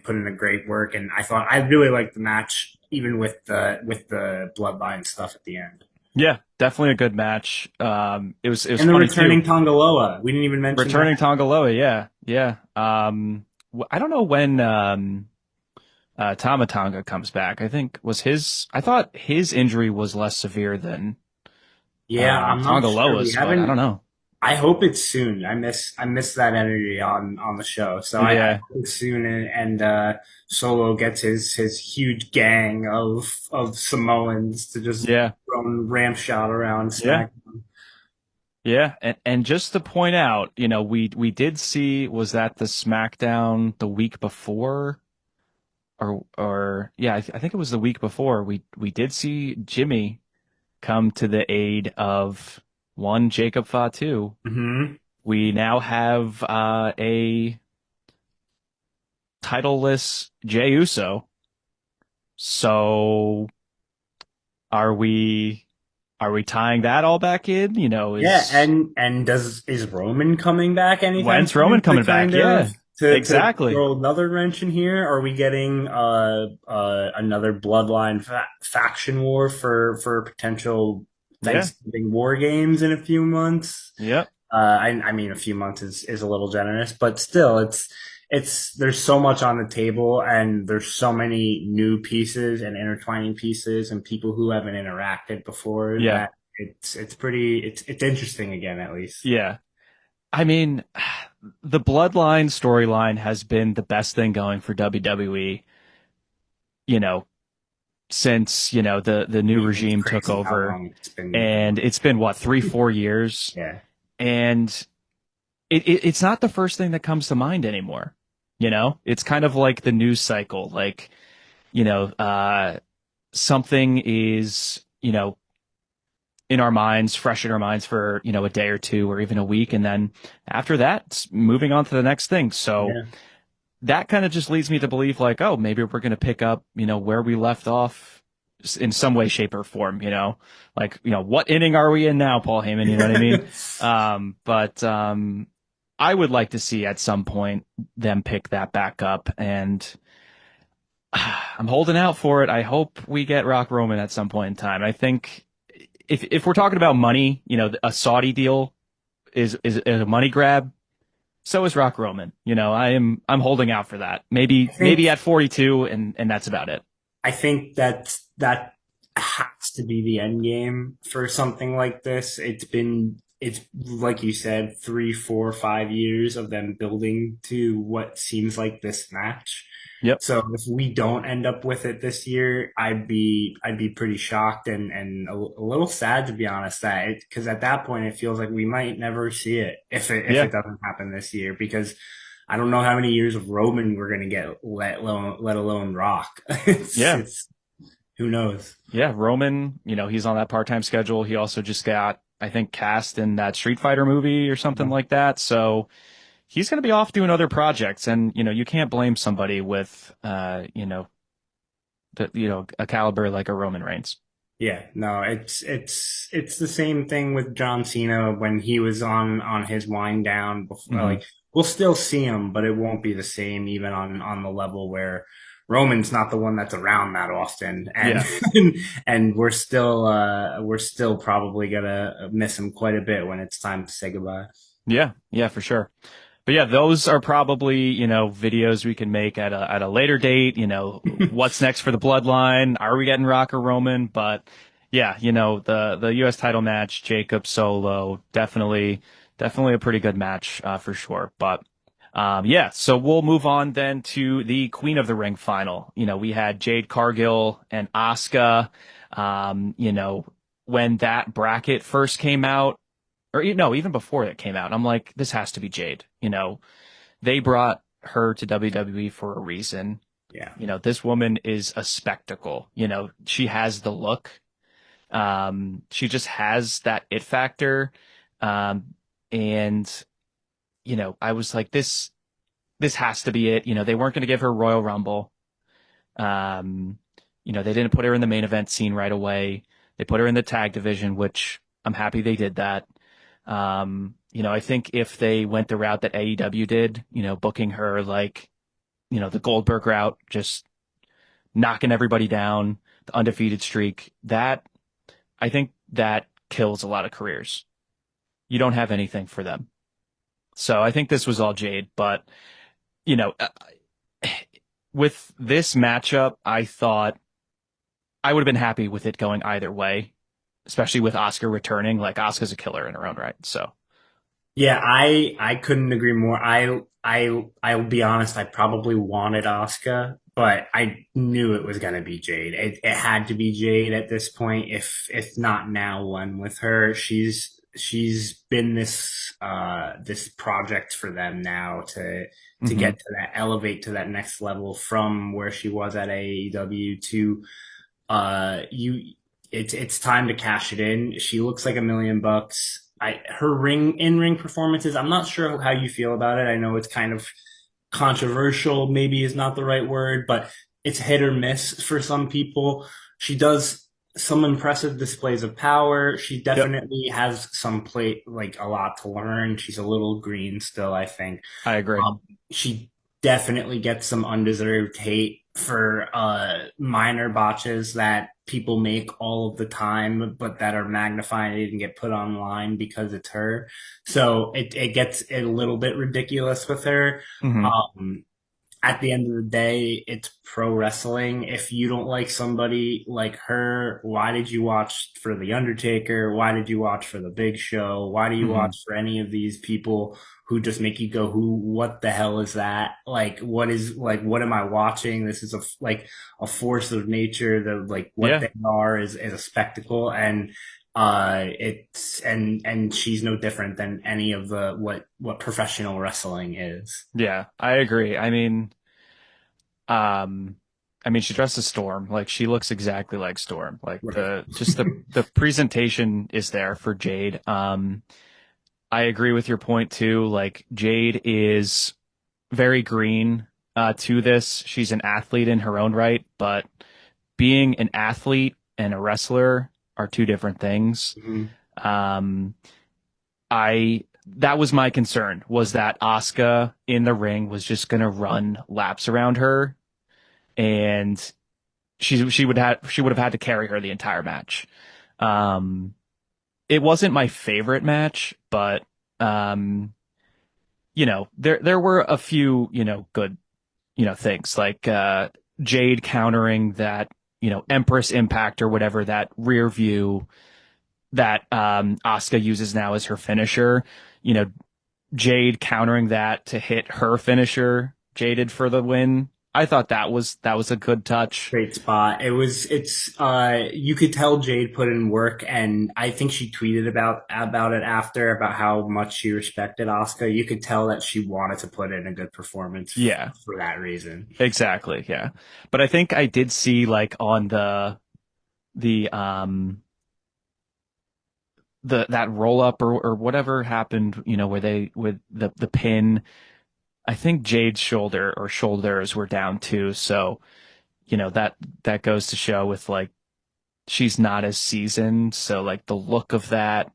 [SPEAKER 2] put in a great work, and I really liked the match even with the bloodline stuff at the end.
[SPEAKER 1] Yeah, definitely a good match. It was
[SPEAKER 2] And the
[SPEAKER 1] funny too.
[SPEAKER 2] returning Tongaloa, we didn't even mention that.
[SPEAKER 1] Returning Tongaloa, yeah, yeah. I don't know when Tama Tonga comes back. I thought his injury was less severe than
[SPEAKER 2] Yeah, I'm not sure. We
[SPEAKER 1] Tongaloa's, but I don't
[SPEAKER 2] haven't.
[SPEAKER 1] know.
[SPEAKER 2] I hope it's soon. I miss that energy on the show. So I
[SPEAKER 1] Yeah,
[SPEAKER 2] hope it's soon, and Solo gets his huge gang of Samoans to just
[SPEAKER 1] yeah,
[SPEAKER 2] run ramshot around
[SPEAKER 1] yeah,
[SPEAKER 2] SmackDown.
[SPEAKER 1] yeah. And just to point out, we did see, was that the SmackDown the week before, or yeah, I think it was the week before. We did see Jimmy come to the aid of one Jacob Fatu.
[SPEAKER 2] Hmm.
[SPEAKER 1] We now have a titleless Jey Uso. So are we are we tying that all back in?
[SPEAKER 2] Yeah,
[SPEAKER 1] Is
[SPEAKER 2] and is Roman coming back anytime
[SPEAKER 1] when's
[SPEAKER 2] soon
[SPEAKER 1] Roman
[SPEAKER 2] to
[SPEAKER 1] coming back?
[SPEAKER 2] kind of
[SPEAKER 1] Yeah.
[SPEAKER 2] to
[SPEAKER 1] exactly.
[SPEAKER 2] throw another wrench in here, are we getting another bloodline faction war for potential
[SPEAKER 1] Yeah.
[SPEAKER 2] Thanksgiving war games in a few months?
[SPEAKER 1] Yep.
[SPEAKER 2] I mean, a few months is a little generous, but still, it's there's so much on the table, and there's so many new pieces and intertwining pieces, and people who haven't interacted before
[SPEAKER 1] Yeah.
[SPEAKER 2] that it's pretty it's interesting again, at least.
[SPEAKER 1] Yeah. I mean, the Bloodline storyline has been the best thing going for WWE, you know, since, the
[SPEAKER 2] I
[SPEAKER 1] new
[SPEAKER 2] mean, it's
[SPEAKER 1] regime took
[SPEAKER 2] crazy how
[SPEAKER 1] over.
[SPEAKER 2] long it's been
[SPEAKER 1] And
[SPEAKER 2] going.
[SPEAKER 1] it's been what, 3, 4 years?
[SPEAKER 2] Yeah.
[SPEAKER 1] And it's not the first thing that comes to mind anymore. It's kind of like the news cycle. Like, something is, in our minds, fresh in our minds for, a day or two or even a week. And then after that, it's moving on to the next thing. So
[SPEAKER 2] Yeah.
[SPEAKER 1] that kind of just leads me to believe like, oh, maybe we're going to pick up, where we left off in some way, shape or form, like, what inning are we in now, Paul Heyman? You know what I mean? But I would like to see at some point them pick that back up, and I'm holding out for it. I hope we get Rock Roman at some point in time. I think if we're talking about money, a Saudi deal is a money grab. So is Rock Roman. I'm holding out for that.
[SPEAKER 2] I
[SPEAKER 1] Maybe
[SPEAKER 2] think
[SPEAKER 1] at 42, and that's about it.
[SPEAKER 2] I think that has to be the end game for something like this. It's like you said, 3, 4, 5 years of them building to what seems like this match.
[SPEAKER 1] Yep.
[SPEAKER 2] So if we don't end up with it this year, I'd be pretty shocked and a little sad, to be honest, that because at that point it feels like we might never see it if
[SPEAKER 1] Yeah.
[SPEAKER 2] it doesn't happen this year, because I don't know how many years of Roman we're gonna get, let alone Rock.
[SPEAKER 1] Yeah.
[SPEAKER 2] It's who knows?
[SPEAKER 1] Yeah. Roman, he's on that part-time schedule. He also just got, I think, cast in that Street Fighter movie or something like that. So he's going to be off doing other projects. And, you can't blame somebody with, a caliber like a Roman Reigns.
[SPEAKER 2] Yeah, no, it's the same thing with John Cena when he was on his wind down. Before,
[SPEAKER 1] Hmm.
[SPEAKER 2] like we'll still see him, but it won't be the same, even on the level where Roman's not the one that's around that often, and
[SPEAKER 1] Yeah.
[SPEAKER 2] and we're still probably gonna miss him quite a bit when it's time to say goodbye.
[SPEAKER 1] Yeah. Yeah, for sure. But yeah, those are probably, videos we can make at a later date. What's next for the bloodline? Are we getting Rock or Roman? But yeah, the US title match, Jacob Solo, definitely a pretty good match, for sure. But yeah, so we'll move on then to the Queen of the Ring final. We had Jade Cargill and Asuka. When that bracket first came out, or no, even before it came out, I'm like, this has to be Jade. They brought her to WWE for a reason.
[SPEAKER 2] Yeah.
[SPEAKER 1] This woman is a spectacle. She has the look. She just has that it factor. And I was like, this has to be it. They weren't going to give her Royal Rumble. Um, they didn't put her in the main event scene right away. They put her in the tag division, which I'm happy they did that. I think if they went the route that AEW did, booking her like, the Goldberg route, just knocking everybody down, the undefeated streak, I think that kills a lot of careers. You don't have anything for them. So I think this was all Jade, but, you know, uh, with this matchup, I thought I would have been happy with it going either way, especially with Oscar returning. Like, Oscar's a killer in her own right. So,
[SPEAKER 2] Yeah, I couldn't agree more. I'll be honest, I probably wanted Asuka, but I knew it was gonna be Jade. It had to be Jade at this point. If not now, when with her, she's been this project for them now to
[SPEAKER 1] hmm.
[SPEAKER 2] get to that elevate to that next level from where she was at AEW to you it's time to cash it in. She looks like $1 million. Her in ring performances, I'm not sure how you feel about it. I know it's kind of controversial, maybe is not the right word, but it's hit or miss for some people. She does some impressive displays of power. She
[SPEAKER 1] Yep,
[SPEAKER 2] definitely has some play, like a lot to learn. She's a little green still, I think.
[SPEAKER 1] I agree.
[SPEAKER 2] She definitely gets some undeserved hate for minor botches that people make all of the time, but that are magnified and get put online because it's her. So it gets a little bit ridiculous with her.
[SPEAKER 1] Hmm.
[SPEAKER 2] Um, at the end of the day, it's pro wrestling. If you don't like somebody like her, why did you watch for The Undertaker? Why did you watch for The Big Show? Why do you
[SPEAKER 1] Hmm.
[SPEAKER 2] watch for any of these people who just make you go, who, what the hell is that? Like, what is, like, what am I watching? This is like a force of nature. Like, what
[SPEAKER 1] Yeah,
[SPEAKER 2] they are is a spectacle. And, and she's no different than any of what professional wrestling is.
[SPEAKER 1] yeah, I agree. Um, she dresses Storm. Like she looks exactly like Storm. Like
[SPEAKER 2] Right.
[SPEAKER 1] the presentation is there for Jade. I agree with your point too. Like Jade is very green to this. She's an athlete in her own right, but being an athlete and a wrestler are two different things.
[SPEAKER 2] Mhm.
[SPEAKER 1] Um, I that was my concern was that Asuka in the ring was just gonna run laps around her and she would have had to carry her the entire match. Um, it wasn't my favorite match, but um, there were a few, good, things like Jade countering that, Empress Impact or whatever that rear view that Asuka uses now as her finisher. You know, Jade countering that to hit her finisher, Jaded for the win. I thought that was a good touch.
[SPEAKER 2] Great spot. You could tell Jade put in work, and I think she tweeted about it after, about how much she respected Asuka. You could tell that she wanted to put in a good performance
[SPEAKER 1] Yeah,
[SPEAKER 2] for that reason.
[SPEAKER 1] exactly. Yeah. But I think I did see like on the the that roll up or whatever happened, where they with the pin, I think Jade's shoulder or shoulders were down too. So, that goes to show with like she's not as seasoned. So like the look of that,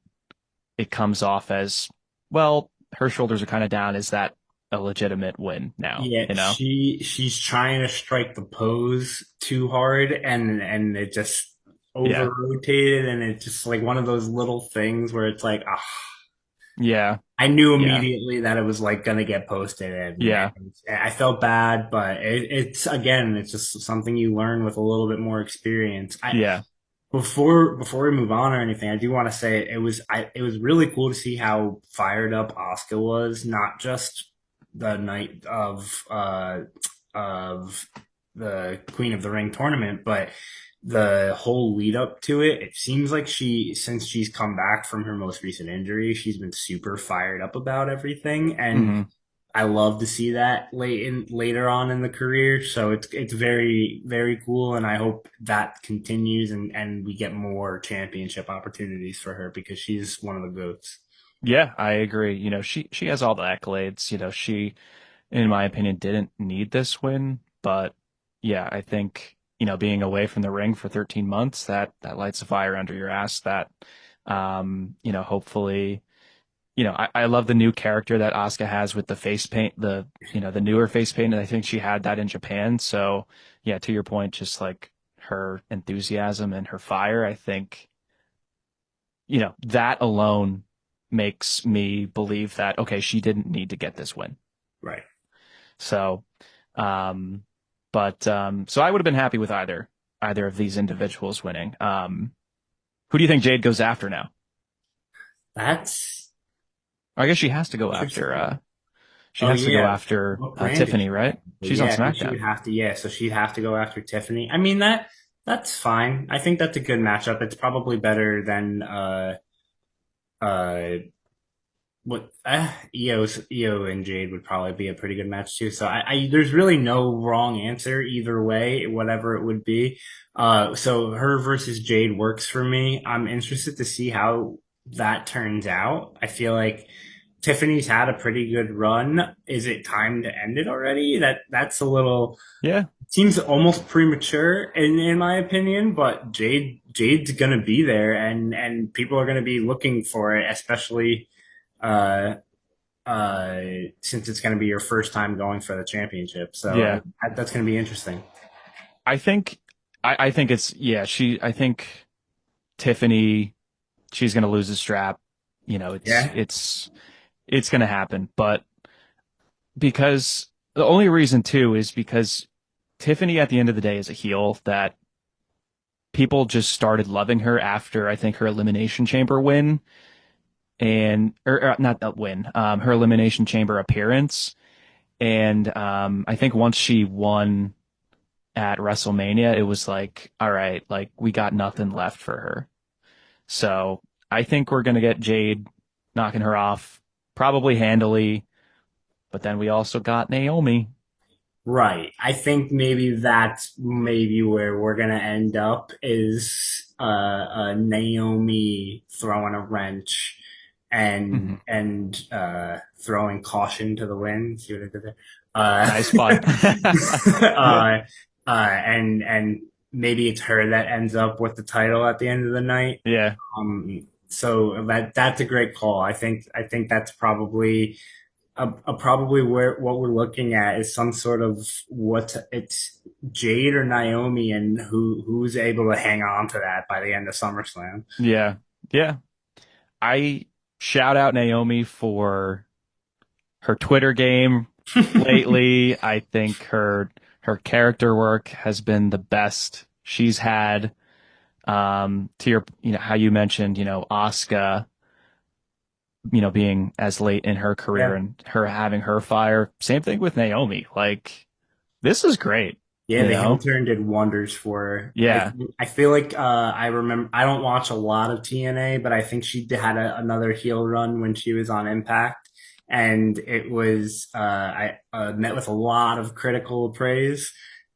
[SPEAKER 1] it comes off as, well, her shoulders are kind of down. Is that a legitimate win now?
[SPEAKER 2] Yeah,
[SPEAKER 1] You know?
[SPEAKER 2] she's trying to strike the pose too hard, and it just over
[SPEAKER 1] Yeah.
[SPEAKER 2] rotated, and it's just like one of those little things where it's like, ah,
[SPEAKER 1] Yeah.
[SPEAKER 2] I knew
[SPEAKER 1] Yeah.
[SPEAKER 2] immediately that it was like gonna get posted, and
[SPEAKER 1] Yeah.
[SPEAKER 2] I felt bad, but it's again, it's just something you learn with a little bit more experience. I
[SPEAKER 1] Yeah.
[SPEAKER 2] before we move on or anything, I do want to say it was really cool to see how fired up Oscar was, not just the night of the Queen of the Ring tournament, but the whole lead up to it. It seems like since she's come back from her most recent injury, she's been super fired up about everything, and
[SPEAKER 1] Hmm.
[SPEAKER 2] I love to see that later on in the career. So it's very very cool, and I hope that continues and we get more championship opportunities for her because she's one of the goats.
[SPEAKER 1] Yeah, I agree. She has all the accolades. She, in my opinion, didn't need this win, but yeah, I think, being away from the ring for 13 months, that lights a fire under your ass that, hopefully, I love the new character that Asuka has with the face paint, the newer face paint, and I think she had that in Japan. So yeah, to your point, just like her enthusiasm and her fire, I think, that alone makes me believe that, okay, she didn't need to get this win.
[SPEAKER 2] Right.
[SPEAKER 1] So, um, so I would have been happy with either of these individuals winning. Who do you think Jade goes after now?
[SPEAKER 2] That's
[SPEAKER 1] I guess she has to go after,
[SPEAKER 2] interesting.
[SPEAKER 1] she
[SPEAKER 2] Oh
[SPEAKER 1] has to go
[SPEAKER 2] yeah.
[SPEAKER 1] after
[SPEAKER 2] What brand is
[SPEAKER 1] Tiffany,
[SPEAKER 2] she on?
[SPEAKER 1] right?
[SPEAKER 2] But
[SPEAKER 1] She's on
[SPEAKER 2] yeah, I think she would
[SPEAKER 1] SmackDown.
[SPEAKER 2] have to. Yeah, so she'd have to go after Tiffany. I mean that's fine. I think that's a good matchup. It's probably better than uh what Io and Jade would probably be a pretty good match too. So I there's really no wrong answer either way, whatever it would be. So her versus Jade works for me. I'm interested to see how that turns out. I feel like Tiffany's had a pretty good run. Is it time to end it already? That's a little
[SPEAKER 1] Yeah.
[SPEAKER 2] seems almost premature in my opinion, but Jade's gonna be there, and people are gonna be looking for it, especially uh uh since it's gonna be your first time going for the championship. So
[SPEAKER 1] Yeah.
[SPEAKER 2] that's gonna be interesting.
[SPEAKER 1] I think I think it's yeah, I think Tiffany, she's gonna lose the strap. You know,
[SPEAKER 2] Yeah.
[SPEAKER 1] it's gonna happen. But because the only reason too is because Tiffany at the end of the day is a heel that people just started loving her after I think her Elimination Chamber win and or not that win, her Elimination Chamber appearance. And I think once she won at WrestleMania, it was like, all right, like we got nothing left for her. So I think we're gonna get Jade knocking her off probably handily, but then we also got Naomi.
[SPEAKER 2] Right. I think maybe that's maybe where we're gonna end up is Naomi throwing a wrench
[SPEAKER 1] Hmm.
[SPEAKER 2] and throwing caution to the wind. See what I did there?
[SPEAKER 1] Nice fun.
[SPEAKER 2] Uh, and maybe it's her that ends up with the title at the end of the night.
[SPEAKER 1] Yeah.
[SPEAKER 2] So that's a great call. I think that's probably probably where what we're looking at is some sort of what it's Jade or Naomi and who's able to hang on to that by the end of SummerSlam.
[SPEAKER 1] Yeah. Yeah. I shout out Naomi for her Twitter game lately. I think her character work has been the best she's had. To your, how you mentioned, Asuka, being as late in her career
[SPEAKER 2] Yeah.
[SPEAKER 1] and her having her fire. Same thing with Naomi. Like, this is great,
[SPEAKER 2] Yeah,
[SPEAKER 1] you
[SPEAKER 2] the heel
[SPEAKER 1] know?
[SPEAKER 2] turn did wonders for her.
[SPEAKER 1] Yeah.
[SPEAKER 2] I feel like I remember I don't watch a lot of TNA, but I think she had another heel run when she was on Impact, and it was I met with a lot of critical praise,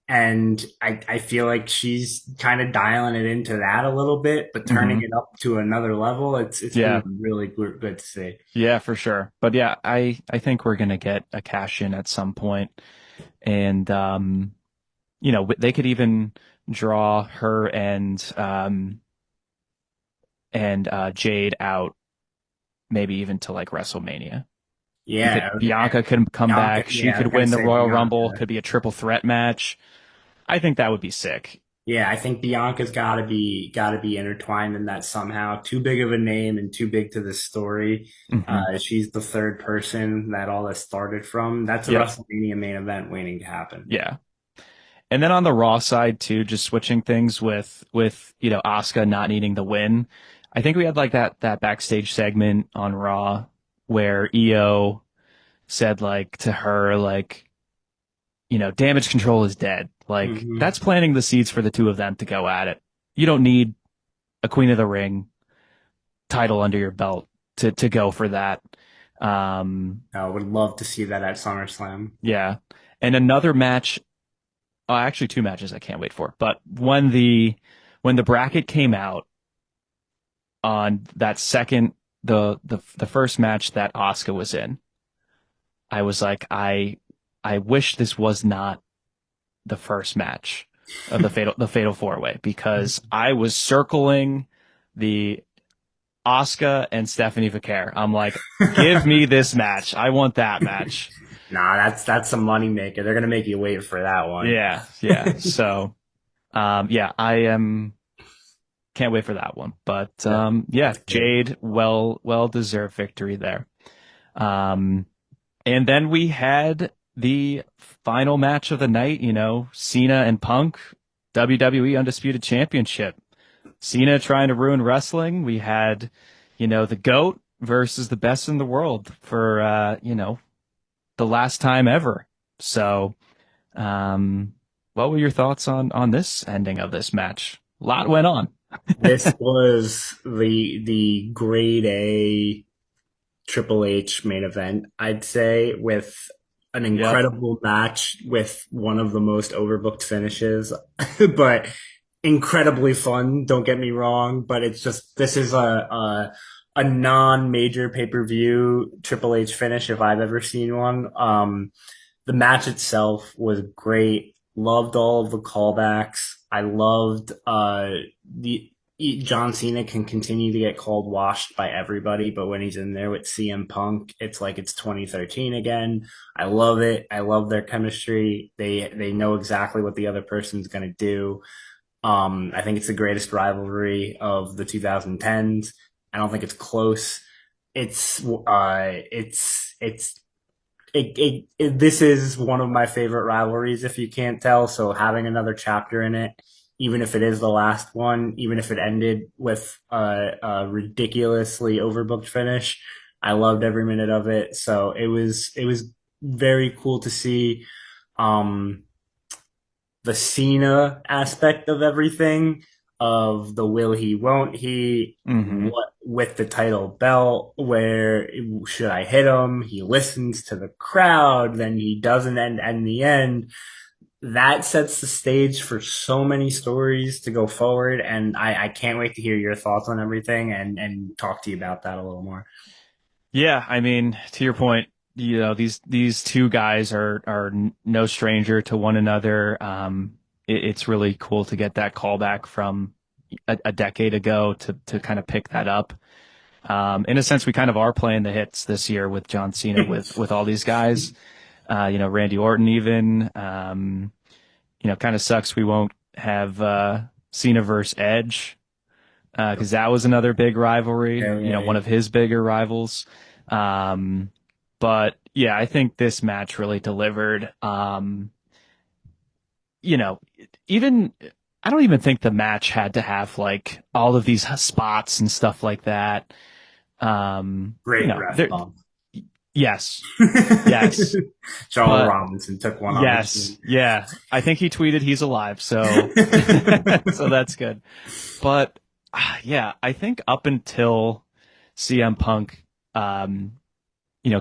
[SPEAKER 2] and I feel like she's kind of dialing it into that a little bit, but turning
[SPEAKER 1] Hmm.
[SPEAKER 2] it up to another level. It's been
[SPEAKER 1] Yeah.
[SPEAKER 2] really good to see.
[SPEAKER 1] Yeah, for sure. But yeah, I think we're gonna get a cash in at some point. And they could even draw her and Jade out maybe even to like WrestleMania.
[SPEAKER 2] Yeah,
[SPEAKER 1] Bianca could come
[SPEAKER 2] Bianca.
[SPEAKER 1] back. She
[SPEAKER 2] Yeah, I
[SPEAKER 1] could
[SPEAKER 2] was gonna
[SPEAKER 1] win the
[SPEAKER 2] say
[SPEAKER 1] Royal Rumble.
[SPEAKER 2] Bianca.
[SPEAKER 1] Could be a triple threat match. I think that would be sick.
[SPEAKER 2] Yeah, I think Bianca's got to be intertwined in that somehow. Too big of a name and too big to the story.
[SPEAKER 1] Hmm.
[SPEAKER 2] She's the third person that all this started from. That's a
[SPEAKER 1] Yep.
[SPEAKER 2] WrestleMania main event waiting to happen.
[SPEAKER 1] Yeah. And then on the Raw side too, just switching things with Asuka not needing the win. I think we had like that backstage segment on Raw where EO said like to her like damage control is dead. Like
[SPEAKER 2] Hmm.
[SPEAKER 1] that's planting the seeds for the two of them to go at it. You don't need a Queen of the Ring title under your belt to go for that.
[SPEAKER 2] I would love to see that at SummerSlam.
[SPEAKER 1] Yeah. And another match, actually two matches I can't wait for. But when the bracket came out on that second the first match that Asuka was in, I was like, I wish this was not the first match of the fatal four way because I was circling the Asuka and Stephanie Vaquer. I'm like, give me this match. I want that match.
[SPEAKER 2] Nah, that's a money maker. They're gonna make you wait for that one.
[SPEAKER 1] Yeah, yeah. So, yeah, I am can't wait for that one. But yeah,
[SPEAKER 2] That's great.
[SPEAKER 1] Jade, well deserved victory there. Um, and then we had the final match of the night. Cena and Punk, WWE Undisputed Championship. Cena trying to ruin wrestling. We had, the GOAT versus the best in the world for, the last time ever. So, what were your thoughts on this ending of this match? A lot went on.
[SPEAKER 2] This was the grade A Triple H main event, I'd say, with an
[SPEAKER 1] Yep.
[SPEAKER 2] incredible match with one of the most overbooked finishes, but incredibly fun. Don't get me wrong, but it's just this is a non-major pay-per-view Triple H finish if I've ever seen one. The match itself was great. Loved all of the callbacks. I loved the John Cena can continue to get called washed by everybody, but when he's in there with CM Punk, it's like it's 2013 again. I love it. I love their chemistry. They know exactly what the other person's gonna do. I think it's the greatest rivalry of the 2010s. I don't think it's close. It's this is one of my favorite rivalries, if you can't tell. So having another chapter in it, even if it is the last one, even if it ended with a ridiculously overbooked finish, I loved every minute of it. So it was very cool to see. Um, the Cena aspect of everything, of the will he, won't he,
[SPEAKER 1] Hmm.
[SPEAKER 2] what with the title belt, where should I hit him? He listens to the crowd, then he doesn't end the end. That sets the stage for so many stories to go forward, and I can't wait to hear your thoughts on everything and talk to you about that a little more.
[SPEAKER 1] Yeah, I mean, to your point, these two guys are no stranger to one another. It's really cool to get that callback from a decade ago to kind of pick that up. In a sense, we kind of are playing the hits this year with John Cena with all these guys. Randy Orton even. Kind of sucks we won't have Cena versus Edge because that was another big rivalry.
[SPEAKER 2] Yeah, yeah,
[SPEAKER 1] One
[SPEAKER 2] yeah.
[SPEAKER 1] of his bigger rivals. Um, but yeah, I think this match really delivered. You know, even I don't even think the match had to have like all of these spots and stuff like that.
[SPEAKER 2] Great ref
[SPEAKER 1] There,
[SPEAKER 2] bump.
[SPEAKER 1] yes, yes,
[SPEAKER 2] Charles
[SPEAKER 1] but
[SPEAKER 2] Robinson took one on the
[SPEAKER 1] yes,
[SPEAKER 2] chin.
[SPEAKER 1] yeah. I think he tweeted he's alive, so so that's good. But yeah, I think up until CM Punk,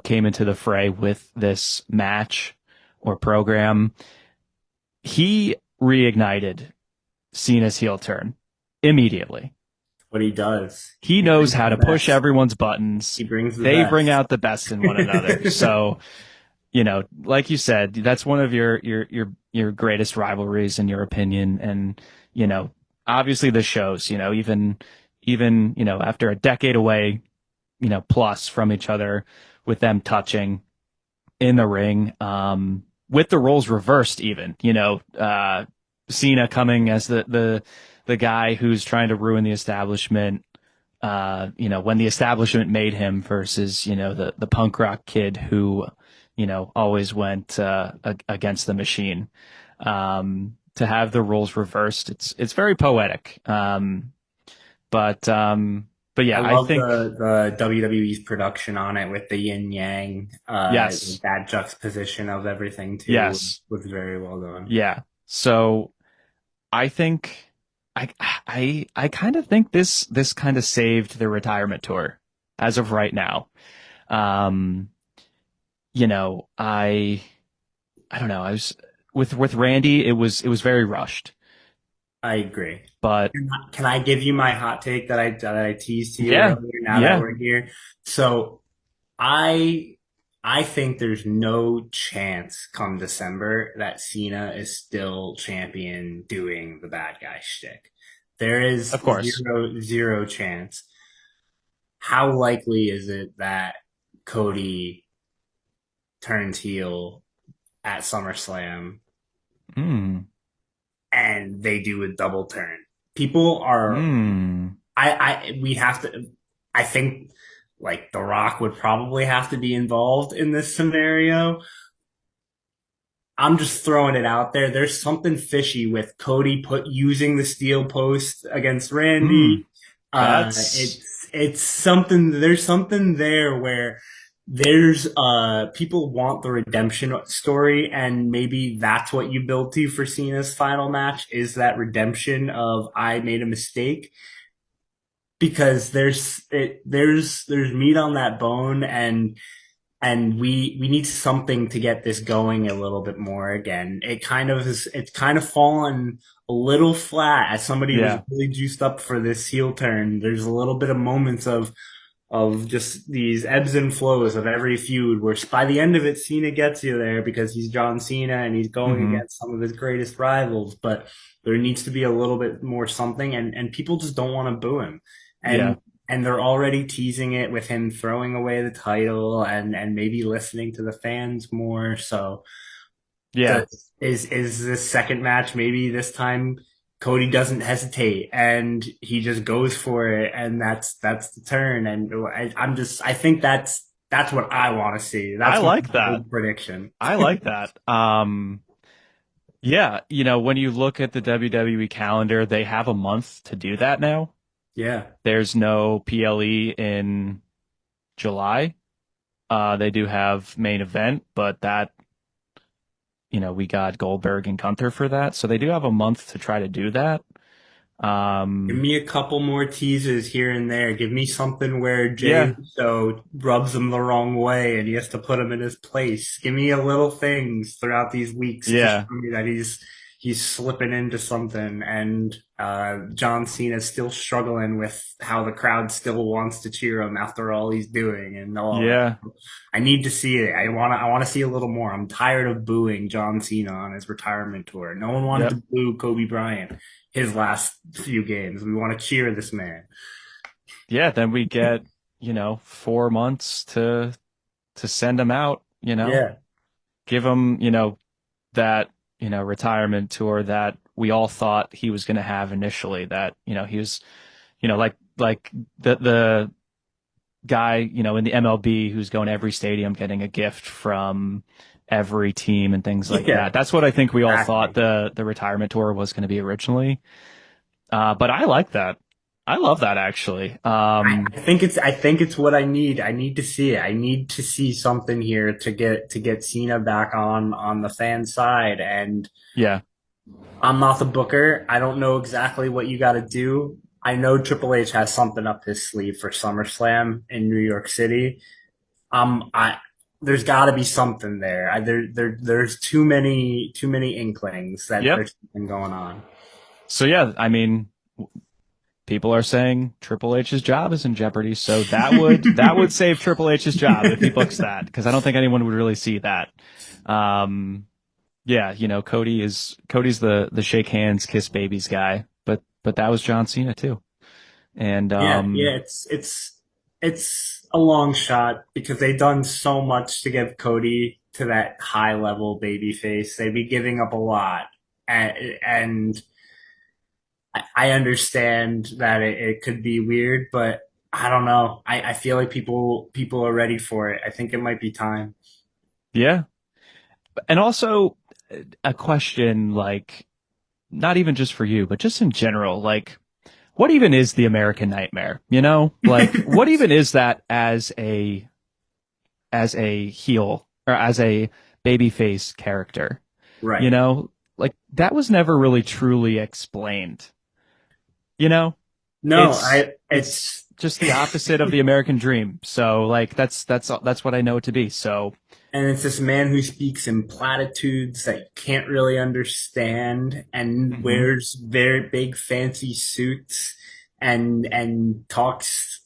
[SPEAKER 1] came into the fray with this match or program, he reignited Cena's heel turn immediately.
[SPEAKER 2] What he does.
[SPEAKER 1] He
[SPEAKER 2] He
[SPEAKER 1] knows
[SPEAKER 2] brings
[SPEAKER 1] how
[SPEAKER 2] the
[SPEAKER 1] to push
[SPEAKER 2] best.
[SPEAKER 1] everyone's buttons.
[SPEAKER 2] He brings the
[SPEAKER 1] They bring
[SPEAKER 2] best.
[SPEAKER 1] out the best in one another. So, like you said, that's one of your greatest rivalries in your opinion. And, you know, obviously the shows, even, after a decade away, plus from each other with them touching in the ring, with the roles reversed even, Cena coming as the guy who's trying to ruin the establishment, when the establishment made him versus, the punk rock kid who, always went, against the machine. To have the roles reversed, it's very poetic. But, um, but
[SPEAKER 2] I
[SPEAKER 1] yeah, I
[SPEAKER 2] love
[SPEAKER 1] think,
[SPEAKER 2] the WWE's production on it with the yin yang,
[SPEAKER 1] yes,
[SPEAKER 2] that juxtaposition of everything too
[SPEAKER 1] yes,
[SPEAKER 2] was very well done.
[SPEAKER 1] yeah. So I think I kind of think this kind of saved the retirement tour as of right now. Um, I don't know. I was with Randy, it was very rushed.
[SPEAKER 2] I agree.
[SPEAKER 1] But
[SPEAKER 2] Can I give you my hot take that I teased to you
[SPEAKER 1] yeah,
[SPEAKER 2] earlier? Now that
[SPEAKER 1] yeah,
[SPEAKER 2] we're here, so I I think there's no chance come December that Cena is still champion doing the bad guy shtick. There is
[SPEAKER 1] of course.
[SPEAKER 2] zero chance. How likely is it that Cody turns heel at SummerSlam
[SPEAKER 1] Mm,
[SPEAKER 2] and they do a double turn? People are
[SPEAKER 1] mm,
[SPEAKER 2] I we have to I think like The Rock would probably have to be involved in this scenario. I'm just throwing it out there. There's something fishy with Cody put using the steel post against
[SPEAKER 1] mm.
[SPEAKER 2] Randy.
[SPEAKER 1] That's
[SPEAKER 2] It's something. There's something there where there's people want the redemption story, and maybe that's what you build to for Cena's final match is that redemption of I made a mistake because there's meat on that bone and we need something to get this going a little bit more again. It's kind of fallen a little flat as somebody who was
[SPEAKER 1] yeah,
[SPEAKER 2] really juiced up for this heel turn. There's a little bit of moments of of just these ebbs and flows of every feud where by the end of it, Cena gets you there because he's John Cena and he's going
[SPEAKER 1] Hmm.
[SPEAKER 2] against some of his greatest rivals, but there needs to be a little bit more something and people just don't want to boo him.
[SPEAKER 1] Yeah.
[SPEAKER 2] And they're already teasing it with him throwing away the title and maybe listening to the fans more. So
[SPEAKER 1] Yeah.
[SPEAKER 2] the is this second match maybe this time Cody doesn't hesitate and he just goes for it and that's the turn and I think that's what I want to see.
[SPEAKER 1] I
[SPEAKER 2] That's my
[SPEAKER 1] like that.
[SPEAKER 2] bold prediction.
[SPEAKER 1] I like that. Yeah, when you look at the WWE calendar, they have a month to do that now.
[SPEAKER 2] Yeah.
[SPEAKER 1] There's no PLE in July. They do have main event, but we got Goldberg and Gunther for that. So they do have a month to try to do that.
[SPEAKER 2] Give
[SPEAKER 1] Um,
[SPEAKER 2] me a couple more teases here and there. Give me something where Jay
[SPEAKER 1] yeah,
[SPEAKER 2] Uso rubs him the wrong way and he has to put him in his place. Give me a little things throughout these weeks to show
[SPEAKER 1] yeah,
[SPEAKER 2] me that he's slipping into something. And John Cena's still struggling with how the crowd still wants to cheer him after all he's doing and all that.
[SPEAKER 1] yeah,
[SPEAKER 2] I need to see it. I wanna see a little more. I'm tired of booing John Cena on his retirement tour. No one wanted
[SPEAKER 1] yep,
[SPEAKER 2] to boo Kobe Bryant his last few games. We want to cheer this man.
[SPEAKER 1] yeah. Then we get 4 months to send him out.
[SPEAKER 2] Yeah.
[SPEAKER 1] Give him that retirement tour that we all thought he was going to have initially. That he was like the guy in the MLB who's going to every stadium getting a gift from every team and things like
[SPEAKER 2] Yeah.
[SPEAKER 1] that. That's what I think we all thought
[SPEAKER 2] Exactly.
[SPEAKER 1] the retirement tour was going to be originally. But I like that. I love that actually.
[SPEAKER 2] I think it's what I need. I need to see it. I need to see something here to get Cena back on the fan side. And
[SPEAKER 1] Yeah.
[SPEAKER 2] I'm not the booker. I don't know exactly what you got to do. I know Triple H has something up his sleeve for SummerSlam in New York City. I there's got to be something there. There's too many inklings that
[SPEAKER 1] Yep.
[SPEAKER 2] there's something going on.
[SPEAKER 1] So yeah, I mean, people are saying Triple H's job is in jeopardy, so that would save Triple H's job if he books that, because I don't think anyone would really see that. Um, yeah, Cody's the shake hands, kiss babies guy, but that was John Cena too. And
[SPEAKER 2] Yeah, yeah, it's a long shot because they've done so much to get Cody to that high level baby face. They'd be giving up a lot, and I understand that it could be weird, but I don't know. I feel like people are ready for it. I think it might be time.
[SPEAKER 1] yeah, and also a question like not even just for you, but just in general, like what even is the American Nightmare? Like what even is that as a heel or as a babyface character? You
[SPEAKER 2] Right.
[SPEAKER 1] know, like that was never really truly explained. You know,
[SPEAKER 2] No,
[SPEAKER 1] it's
[SPEAKER 2] I
[SPEAKER 1] it's
[SPEAKER 2] it's
[SPEAKER 1] just the opposite of the American dream. So like that's what I know it to be. So
[SPEAKER 2] and it's this man who speaks in platitudes that you can't really understand and
[SPEAKER 1] hmm
[SPEAKER 2] wears very big fancy suits and talks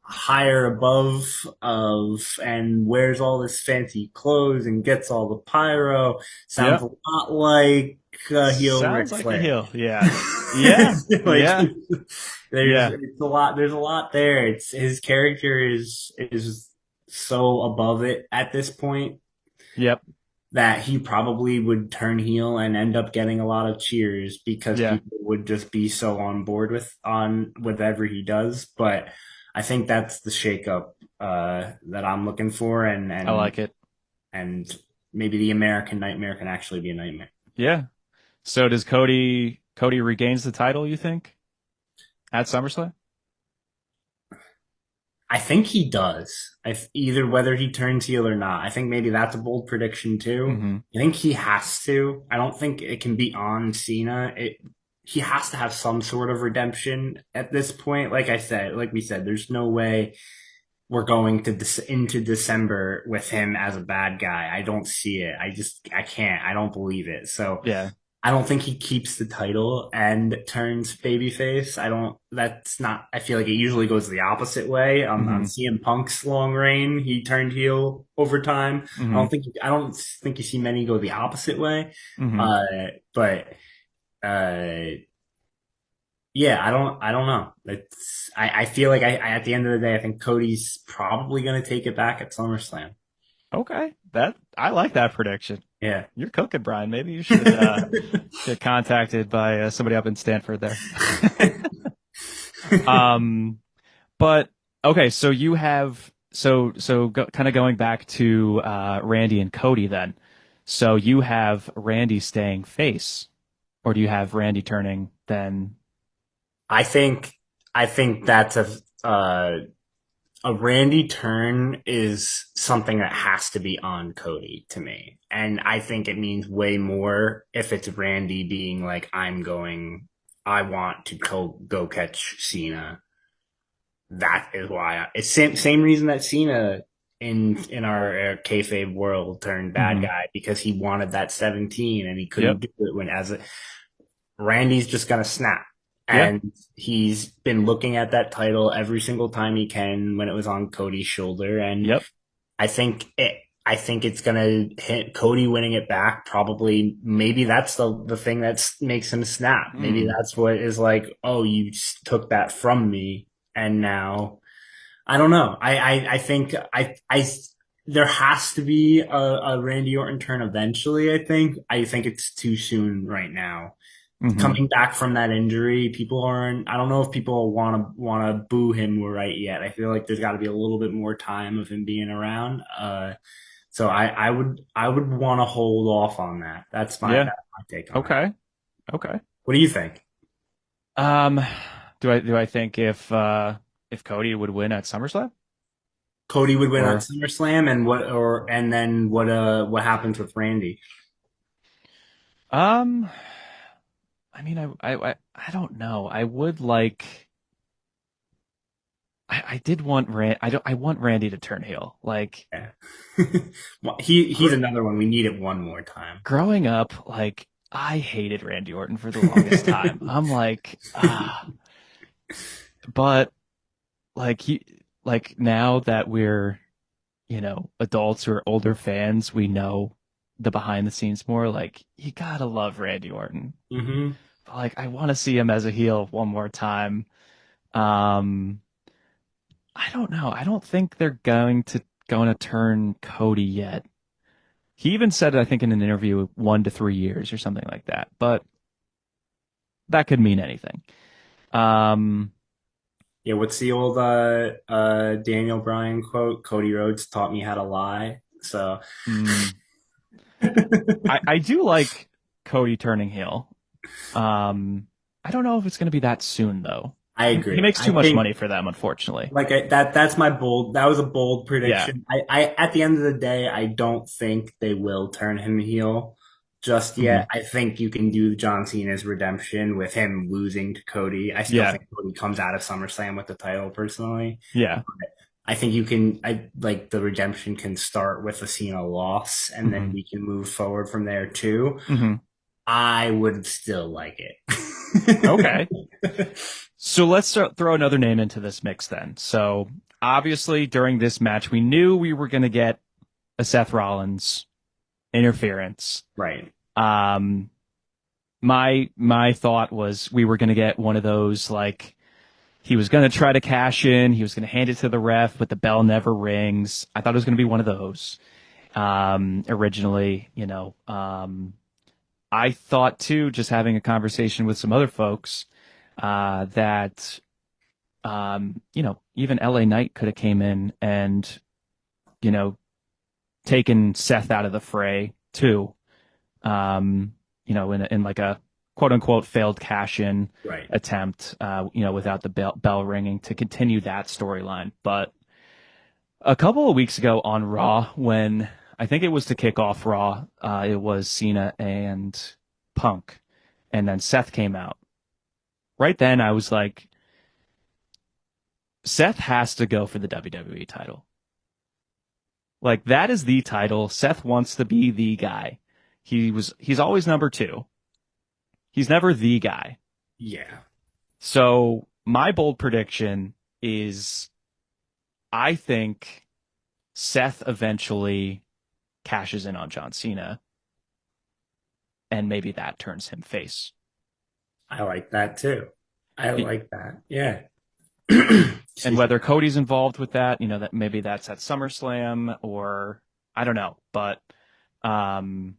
[SPEAKER 2] higher above of and wears all this fancy clothes and gets all the pyro. Sounds
[SPEAKER 1] yeah,
[SPEAKER 2] a lot like heel Ric
[SPEAKER 1] sounds like a
[SPEAKER 2] Flair.
[SPEAKER 1] heel. Yeah, yeah,
[SPEAKER 2] Like
[SPEAKER 1] yeah, yeah,
[SPEAKER 2] there's a lot there. It's his character is so above it at this point
[SPEAKER 1] yep,
[SPEAKER 2] that he probably would turn heel and end up getting a lot of cheers because
[SPEAKER 1] yeah.
[SPEAKER 2] people would just be so on board with whatever he does. But I think that's the shakeup that I'm looking for, and
[SPEAKER 1] I
[SPEAKER 2] and
[SPEAKER 1] like it.
[SPEAKER 2] and maybe the American Nightmare can actually be a nightmare.
[SPEAKER 1] Yeah. So does Cody regains the title, you think, at SummerSlam?
[SPEAKER 2] I think he does. Either whether he turns heel or not. I think maybe that's a bold prediction too.
[SPEAKER 1] Hmm.
[SPEAKER 2] I think he has to. I don't think it can be on Cena. He has to have some sort of redemption at this point. Like we said, there's no way we're going to into December with him as a bad guy. I don't see it. I can't. I don't believe it. So
[SPEAKER 1] Yeah.
[SPEAKER 2] I don't think he keeps the title and turns babyface. I don't. That's not. I feel like it usually goes the opposite way. On
[SPEAKER 1] Hmm.
[SPEAKER 2] CM Punk's long reign, he turned heel over time.
[SPEAKER 1] Hmm.
[SPEAKER 2] I don't think you see many go the opposite way.
[SPEAKER 1] Hmm.
[SPEAKER 2] Uh, but uh, yeah, I don't know. I feel like at the end of the day, I think Cody's probably going to take it back at SummerSlam.
[SPEAKER 1] Okay, that I like that prediction.
[SPEAKER 2] Yeah.
[SPEAKER 1] You're cooking, Brian. Maybe you should get contacted by somebody up in Stanford there. Um, but okay, so you have kind of going back to Randy and Cody then. So you have Randy staying face, or do you have Randy turning then?
[SPEAKER 2] I think I think that's a Randy turn is something that has to be on Cody to me. And I think it means way more if it's Randy being like, I want to go catch Cena. That is why it's same reason that Cena in our kayfabe world turned bad
[SPEAKER 1] Hmm.
[SPEAKER 2] guy because he wanted that 17 and he couldn't
[SPEAKER 1] Yep.
[SPEAKER 2] do it Randy's just gonna snap.
[SPEAKER 1] Yeah.
[SPEAKER 2] And he's been looking at that title every single time he can when it was on Cody's shoulder. And
[SPEAKER 1] Yep.
[SPEAKER 2] I think it I think it's gonna hit Cody winning it back. Probably, maybe that's the thing that makes him snap. Maybe
[SPEAKER 1] Mm.
[SPEAKER 2] that's what is like, oh, you took that from me, and now I don't know. I think there has to be a Randy Orton turn eventually. I think it's too soon right now
[SPEAKER 1] Hmm.
[SPEAKER 2] coming back from that injury, people aren't. I don't know if people want to boo him right yet. I feel like there's got to be a little bit more time of him being around. So I would want to hold off on that.
[SPEAKER 1] Yeah.
[SPEAKER 2] That's my take on it.
[SPEAKER 1] Okay. Okay.
[SPEAKER 2] What do you think?
[SPEAKER 1] Um, do I think if Cody would win at SummerSlam?
[SPEAKER 2] Cody would win on
[SPEAKER 1] Or
[SPEAKER 2] SummerSlam, and then what happens with Randy?
[SPEAKER 1] um I mean I don't know. I would like I did want I want Randy to turn heel. Like
[SPEAKER 2] Yeah. Well,
[SPEAKER 1] gr
[SPEAKER 2] he's another one. We need it one more time.
[SPEAKER 1] growing up, like I hated Randy Orton for the longest time. I'm like, but like now that we're, adults who are older fans, we know the behind the scenes more. Like you gotta love Randy Orton.
[SPEAKER 2] Hmm.
[SPEAKER 1] But like I want to see him as a heel one more time. Um, I don't know. I don't think they're going to turn Cody yet. He even said, I think in an interview, 1 to 3 years or something like that. But that could mean anything. Um,
[SPEAKER 2] Yeah, what's the old Daniel Bryan quote? Cody Rhodes taught me how to lie. So
[SPEAKER 1] mm, I do like Cody turning heel. Um, I don't know if it's going to be that soon though.
[SPEAKER 2] I
[SPEAKER 1] He
[SPEAKER 2] agree.
[SPEAKER 1] makes
[SPEAKER 2] I
[SPEAKER 1] too much
[SPEAKER 2] think
[SPEAKER 1] money for them, unfortunately.
[SPEAKER 2] that's my bold that was a bold
[SPEAKER 1] Yeah.
[SPEAKER 2] prediction. I at the end of the day, I don't think they will turn him heel just
[SPEAKER 1] Hmm.
[SPEAKER 2] yet. I think you can do John Cena's redemption with him losing to Cody. I still
[SPEAKER 1] Yeah.
[SPEAKER 2] think Cody comes out of SummerSlam with the title personally.
[SPEAKER 1] Yeah.
[SPEAKER 2] I think I like the redemption can start with a Cena loss and then
[SPEAKER 1] Hmm.
[SPEAKER 2] we can move forward from there too.
[SPEAKER 1] Hmm.
[SPEAKER 2] I would still like it.
[SPEAKER 1] Okay. So let's throw another name into this mix then. So obviously during this match, we knew we were going to get a Seth Rollins interference.
[SPEAKER 2] Right.
[SPEAKER 1] Um, my thought was we were going to get one of those like he was going to try to cash in, he was going to hand it to the ref, but the bell never rings. I thought it was going to be one of those. Originally, I thought too, just having a conversation with some other folks, that even LA Knight could have came in and, you know, taken Seth out of the fray too. In like a quote unquote failed cash in
[SPEAKER 2] Right.
[SPEAKER 1] attempt, without the bell ringing to continue that storyline. But a couple of weeks ago on Raw, when I think it was to kick off Raw, it was Cena and Punk, and then Seth came out. Right then, I was like, Seth has to go for the WWE title. Like that is the title. Seth wants to be the guy. He's always number two. He's never the guy.
[SPEAKER 2] Yeah,
[SPEAKER 1] So my bold prediction is I think Seth eventually cashes in on John Cena, and maybe that turns him face.
[SPEAKER 2] I like that too. I
[SPEAKER 1] Be-
[SPEAKER 2] like that. Yeah.
[SPEAKER 1] And
[SPEAKER 2] Excuse me.
[SPEAKER 1] whether Cody's involved with that, that maybe that's at SummerSlam or I don't know, but um,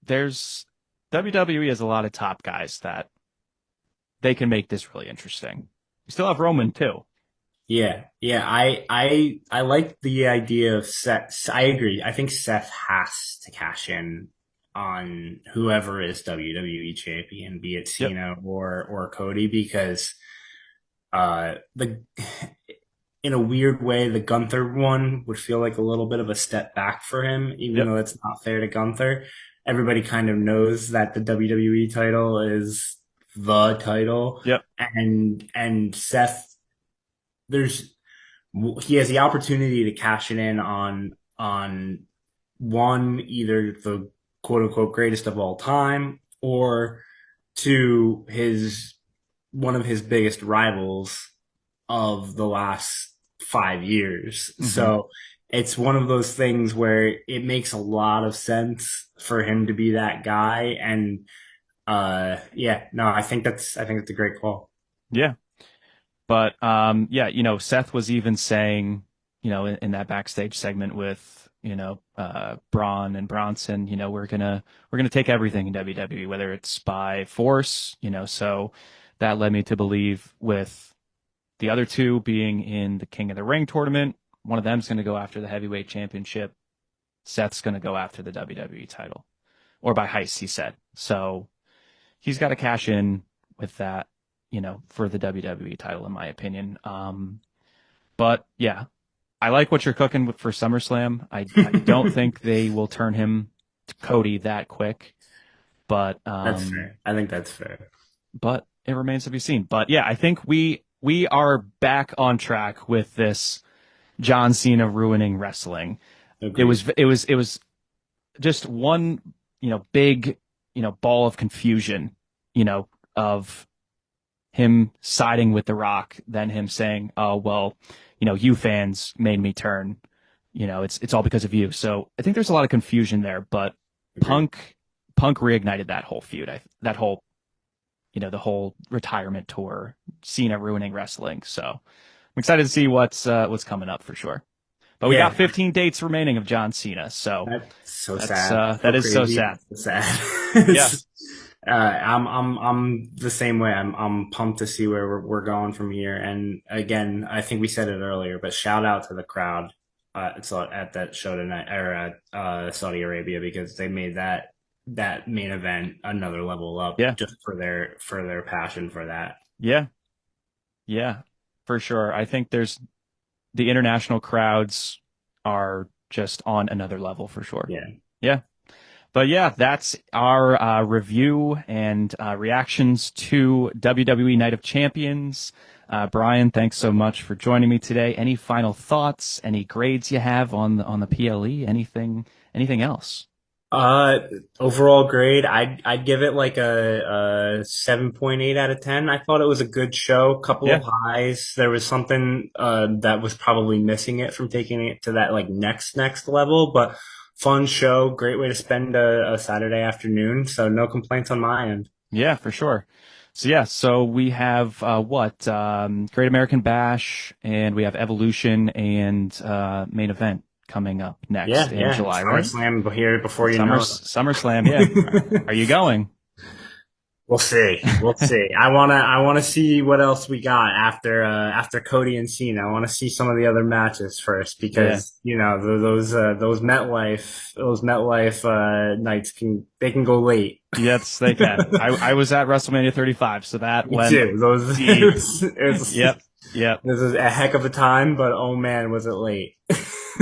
[SPEAKER 1] there's WWE has a lot of top guys that they can make this really interesting. We still have Roman too.
[SPEAKER 2] Yeah, yeah. I like the idea of Seth. I agree. I think Seth has to cash in on whoever is WWE champion, be it
[SPEAKER 1] Yep,
[SPEAKER 2] Cena or Cody, because the in a weird way, the Gunther one would feel like a little bit of a step back for him, even
[SPEAKER 1] yep,
[SPEAKER 2] though it's not fair to Gunther. Everybody kind of knows that the WWE title is the title,
[SPEAKER 1] yep.
[SPEAKER 2] and Seth, there's he has the opportunity to cash it in on one, either the quote unquote greatest of all time, or to his one of his biggest rivals of the last 5 years.
[SPEAKER 1] Hmm.
[SPEAKER 2] So it's one of those things where it makes a lot of sense for him to be that guy. And yeah, no, I think that's a great call.
[SPEAKER 1] Yeah. But yeah, Seth was even saying, in that backstage segment with, Braun and Bronson, we're gonna take everything in WWE, whether it's by force, so that led me to believe with the other two being in the King of the Ring tournament, one of them's gonna go after the heavyweight championship. Seth's gonna go after the WWE title. Or by heist, he said. So he's got to cash in with that, for the WWE title, in my opinion. But yeah, I like what you're cooking for SummerSlam. I don't think they will turn him to Cody that quick, but
[SPEAKER 2] That's fair. I think that's fair.
[SPEAKER 1] it remains to be seen. But yeah, I think we are back on track with this John Cena ruining wrestling.
[SPEAKER 2] Agreed.
[SPEAKER 1] It was just one, big, ball of confusion, of him siding with The Rock, then him saying, "Oh well, you fans made me turn. It's all because of you." So I think there's a lot of confusion there, but
[SPEAKER 2] Agreed.
[SPEAKER 1] Punk Punk reignited that whole feud. That whole the whole retirement tour, Cena ruining wrestling. So I'm excited to see what's coming up for sure. But we got
[SPEAKER 2] Yeah,
[SPEAKER 1] 15 dates remaining of John Cena, so
[SPEAKER 2] that's so
[SPEAKER 1] that's
[SPEAKER 2] sad. So
[SPEAKER 1] that is so
[SPEAKER 2] crazy.
[SPEAKER 1] sad.
[SPEAKER 2] So sad.
[SPEAKER 1] Yeah,
[SPEAKER 2] I'm the same way. I'm pumped to see where we're going from here. And again, I think we said it earlier, but shout out to the crowd at that show tonight or at Saudi Arabia, because they made that main event another level up
[SPEAKER 1] yeah,
[SPEAKER 2] just for their passion for that.
[SPEAKER 1] yeah, yeah, for sure. I think there's the international crowds are just on another level for sure.
[SPEAKER 2] Yeah.
[SPEAKER 1] Yeah. But yeah, that's our review and reactions to WWE Night of Champions. Brian, thanks so much for joining me today. Any final thoughts? Any grades you have on the PLE? Anything else?
[SPEAKER 2] Uh, Overall grade, I'd give it like a 7.8 out of 10. I thought it was a good show, couple
[SPEAKER 1] Yeah,
[SPEAKER 2] of highs. There was something that was probably missing it from taking it to that like next level, but fun show, great way to spend a Saturday afternoon. So no complaints on my end.
[SPEAKER 1] yeah, for sure. So yeah, so we have what Great American Bash, and we have Evolution and main event coming up next
[SPEAKER 2] Yeah,
[SPEAKER 1] in
[SPEAKER 2] yeah.
[SPEAKER 1] July, right?
[SPEAKER 2] SummerSlam here before you know
[SPEAKER 1] SummerSlam, yeah. Are
[SPEAKER 2] it.
[SPEAKER 1] you going?
[SPEAKER 2] We'll see. We'll see. I wanna see what else we got after Cody and Cena. I want to see some of the other matches first,
[SPEAKER 1] Yeah.
[SPEAKER 2] because those MetLife nights can go late.
[SPEAKER 1] Yes, they can. I was at WrestleMania 35, so that
[SPEAKER 2] Me
[SPEAKER 1] went
[SPEAKER 2] too. Those
[SPEAKER 1] deep.
[SPEAKER 2] it
[SPEAKER 1] Yep. Yep.
[SPEAKER 2] was a heck of a time, but oh man, was it late.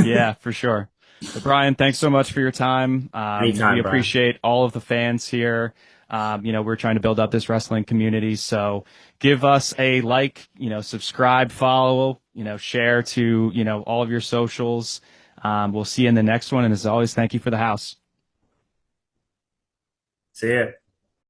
[SPEAKER 1] Yeah, for sure. But Brian, thanks so much for your time. We
[SPEAKER 2] Anytime, Brian.
[SPEAKER 1] appreciate all of the fans here. We're trying to build up this wrestling community. So give us a like, subscribe, follow, share to, all of your socials. We'll see you in the next one. And as always, thank you for the house.
[SPEAKER 2] See ya.